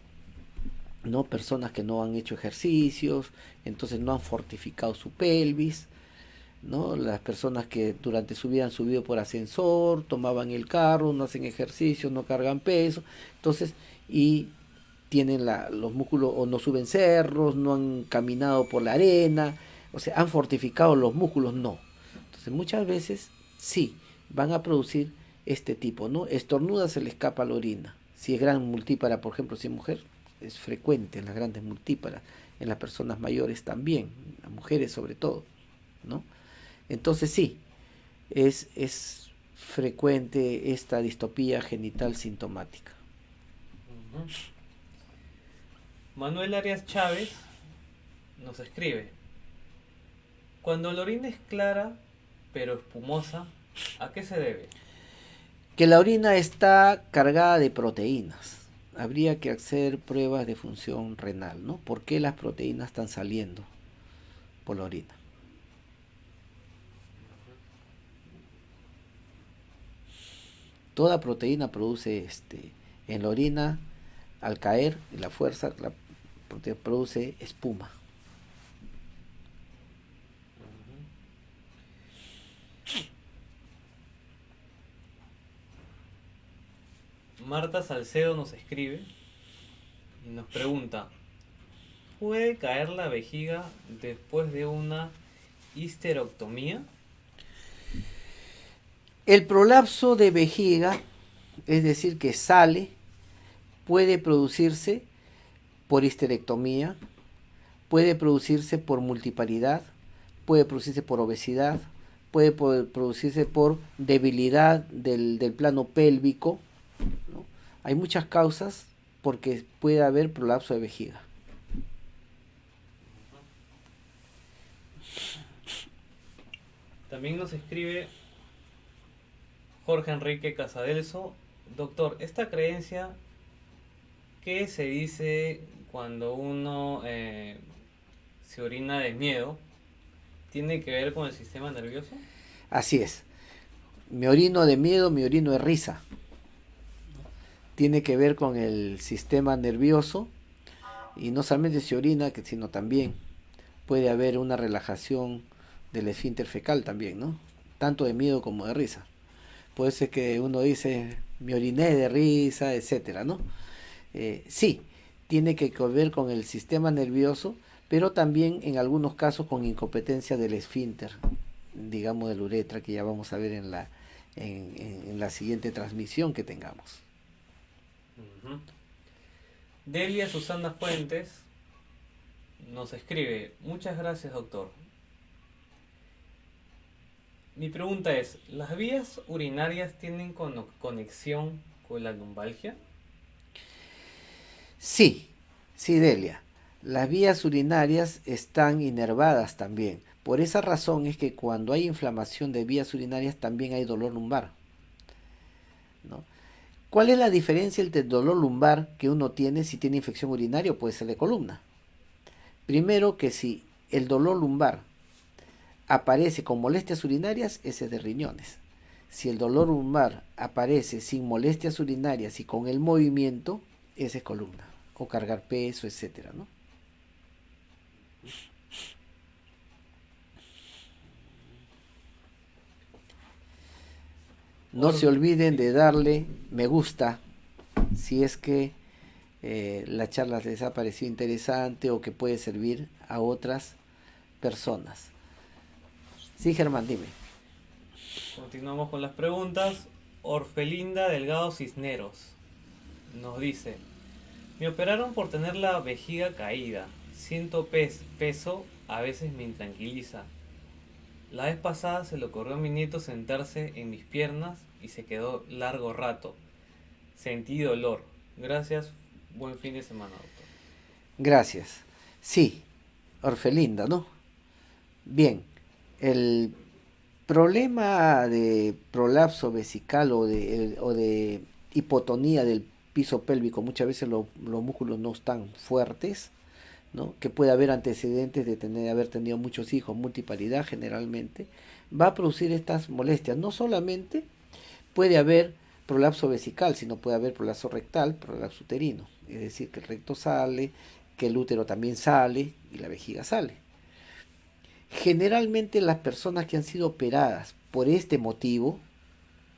S1: ¿no? Personas que no han hecho ejercicios, entonces no han fortificado su pelvis, ¿no? Las personas que durante su vida han subido por ascensor, tomaban el carro, no hacen ejercicio, no cargan peso, entonces, y tienen los músculos, o no suben cerros, no han caminado por la arena, o sea, han fortificado los músculos, no. Entonces, muchas veces, sí, van a producir este tipo, ¿no? Estornuda, se le escapa la orina. Si es gran multípara, por ejemplo, si es mujer, es frecuente en las grandes multíparas, en las personas mayores también, las mujeres sobre todo, ¿no? Entonces sí, es frecuente esta distopía genital sintomática.
S2: Ujú. Manuel Arias Chávez nos escribe, cuando la orina es clara pero espumosa, ¿a qué se debe?
S1: Que la orina está cargada de proteínas. Habría que hacer pruebas de función renal, ¿no? ¿Por qué las proteínas están saliendo por la orina? Toda proteína produce en la orina, al caer, la fuerza, la proteína produce espuma.
S2: Marta Salcedo nos escribe y nos pregunta, ¿puede caer la vejiga después de una histerectomía?
S1: El prolapso de vejiga, es decir, que sale, puede producirse por histerectomía, puede producirse por multiparidad, puede producirse por obesidad, puede producirse por debilidad del plano pélvico, ¿no? Hay muchas causas porque puede haber prolapso de vejiga.
S2: También nos escribe Jorge Enrique Casadelso, doctor, esta creencia, ¿qué se dice cuando uno se orina de miedo? ¿Tiene que ver con el sistema nervioso?
S1: Así es. Me orino de miedo, me orino de risa. Tiene que ver con el sistema nervioso y no solamente se orina, sino también puede haber una relajación del esfínter fecal también, ¿no? Tanto de miedo como de risa. Puede ser que uno dice, me oriné de risa, etcétera, ¿no? Sí, tiene que ver con el sistema nervioso, pero también en algunos casos con incompetencia del esfínter, digamos de la uretra, que ya vamos a ver en la siguiente transmisión que tengamos.
S2: Ujú. Delia Susana Fuentes nos escribe, muchas gracias doctor. Mi pregunta es, ¿las vías urinarias tienen conexión con la lumbalgia?
S1: Sí, sí, Delia. Las vías urinarias están inervadas también. Por esa razón es que cuando hay inflamación de vías urinarias también hay dolor lumbar, ¿no? ¿Cuál es la diferencia entre el dolor lumbar que uno tiene si tiene infección urinaria o puede ser de columna? Primero que si el dolor lumbar aparece con molestias urinarias, ese es de riñones. Si el dolor lumbar aparece sin molestias urinarias y con el movimiento, ese es columna, o cargar peso, etcétera, ¿no? No se olviden de darle me gusta si es que la charla les ha parecido interesante o que puede servir a otras personas. Sí, Germán, dime.
S2: Continuamos con las preguntas. Orfelinda Delgado Cisneros nos dice: me operaron por tener la vejiga caída. Siento peso, a veces me intranquiliza. La vez pasada se le ocurrió a mi nieto sentarse en mis piernas y se quedó largo rato. Sentí dolor. Gracias. Buen fin de semana, doctor.
S1: Gracias. Sí, Orfelinda, ¿no? Bien, el problema de prolapso vesical o de hipotonía del piso pélvico, muchas veces los músculos no están fuertes, ¿no? Que puede haber antecedentes de haber tenido muchos hijos, multiparidad generalmente, va a producir estas molestias. No solamente puede haber prolapso vesical, sino puede haber prolapso rectal, prolapso uterino, es decir, que el recto sale, que el útero también sale y la vejiga sale. Generalmente las personas que han sido operadas por este motivo,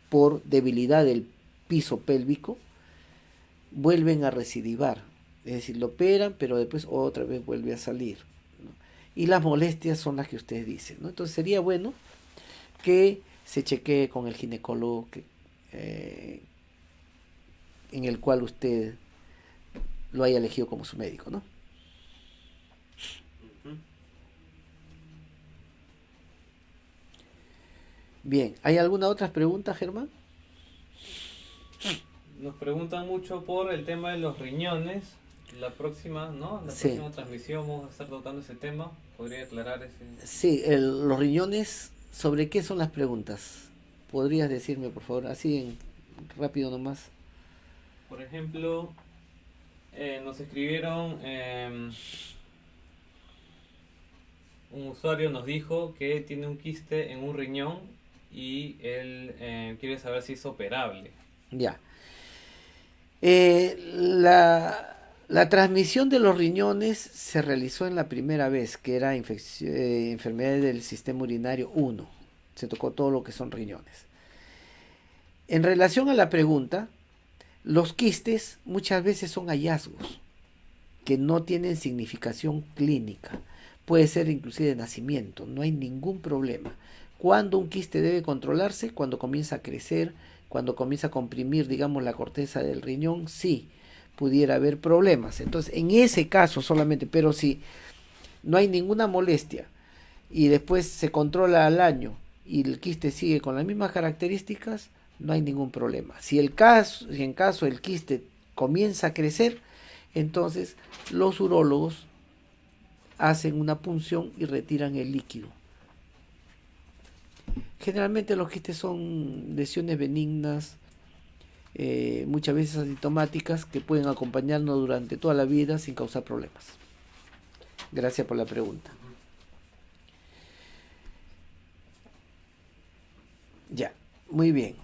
S1: por debilidad del piso pélvico, vuelven a recidivar. Es decir, lo operan, pero después otra vez vuelve a salir, ¿no? Y las molestias son las que ustedes dicen, ¿no? Entonces sería bueno que se chequee con el ginecólogo en el cual usted lo haya elegido como su médico, ¿no? Bien, ¿hay alguna otra pregunta, Germán?
S2: Nos preguntan mucho por el tema de los riñones. La próxima, ¿no? La
S1: Sí.
S2: próxima transmisión vamos a estar tocando ese tema. ¿Podría aclarar ese?
S1: Sí, los riñones, ¿sobre qué son las preguntas? ¿Podrías decirme, por favor, así en rápido nomás?
S2: Por ejemplo, nos escribieron, un usuario nos dijo que tiene un quiste en un riñón y él quiere saber si es operable.
S1: Ya. La transmisión de los riñones se realizó en la primera vez, que era enfermedades del sistema urinario 1. Se tocó todo lo que son riñones. En relación a la pregunta, los quistes muchas veces son hallazgos que no tienen significación clínica. Puede ser inclusive de nacimiento, no hay ningún problema. ¿Cuándo un quiste debe controlarse? Cuando comienza a crecer, cuando comienza a comprimir, digamos, la corteza del riñón, sí, pudiera haber problemas. Entonces, en ese caso solamente, pero si no hay ninguna molestia y después se controla al año y el quiste sigue con las mismas características, no hay ningún problema. Si en caso el quiste comienza a crecer, entonces los urólogos hacen una punción y retiran el líquido. Generalmente los quistes son lesiones benignas, muchas veces asintomáticas, que pueden acompañarnos durante toda la vida sin causar problemas. Gracias por la pregunta. Ya, muy bien.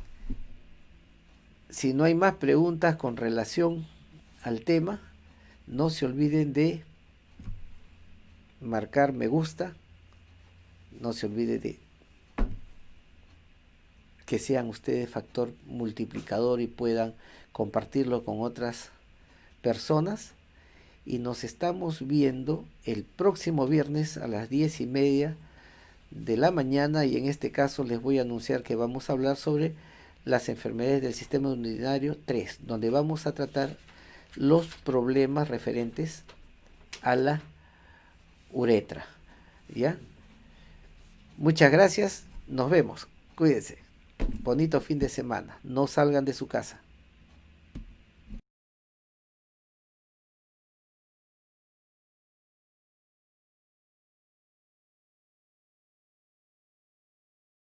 S1: Si no hay más preguntas con relación al tema, no se olviden de marcar me gusta, no se olvide de que sean ustedes factor multiplicador y puedan compartirlo con otras personas. Y nos estamos viendo el próximo viernes a las 10:30 de la mañana, y en este caso les voy a anunciar que vamos a hablar sobre las enfermedades del sistema urinario 3, donde vamos a tratar los problemas referentes a la uretra. ¿Ya? Muchas gracias, nos vemos, cuídense. Bonito fin de semana, no salgan de su casa.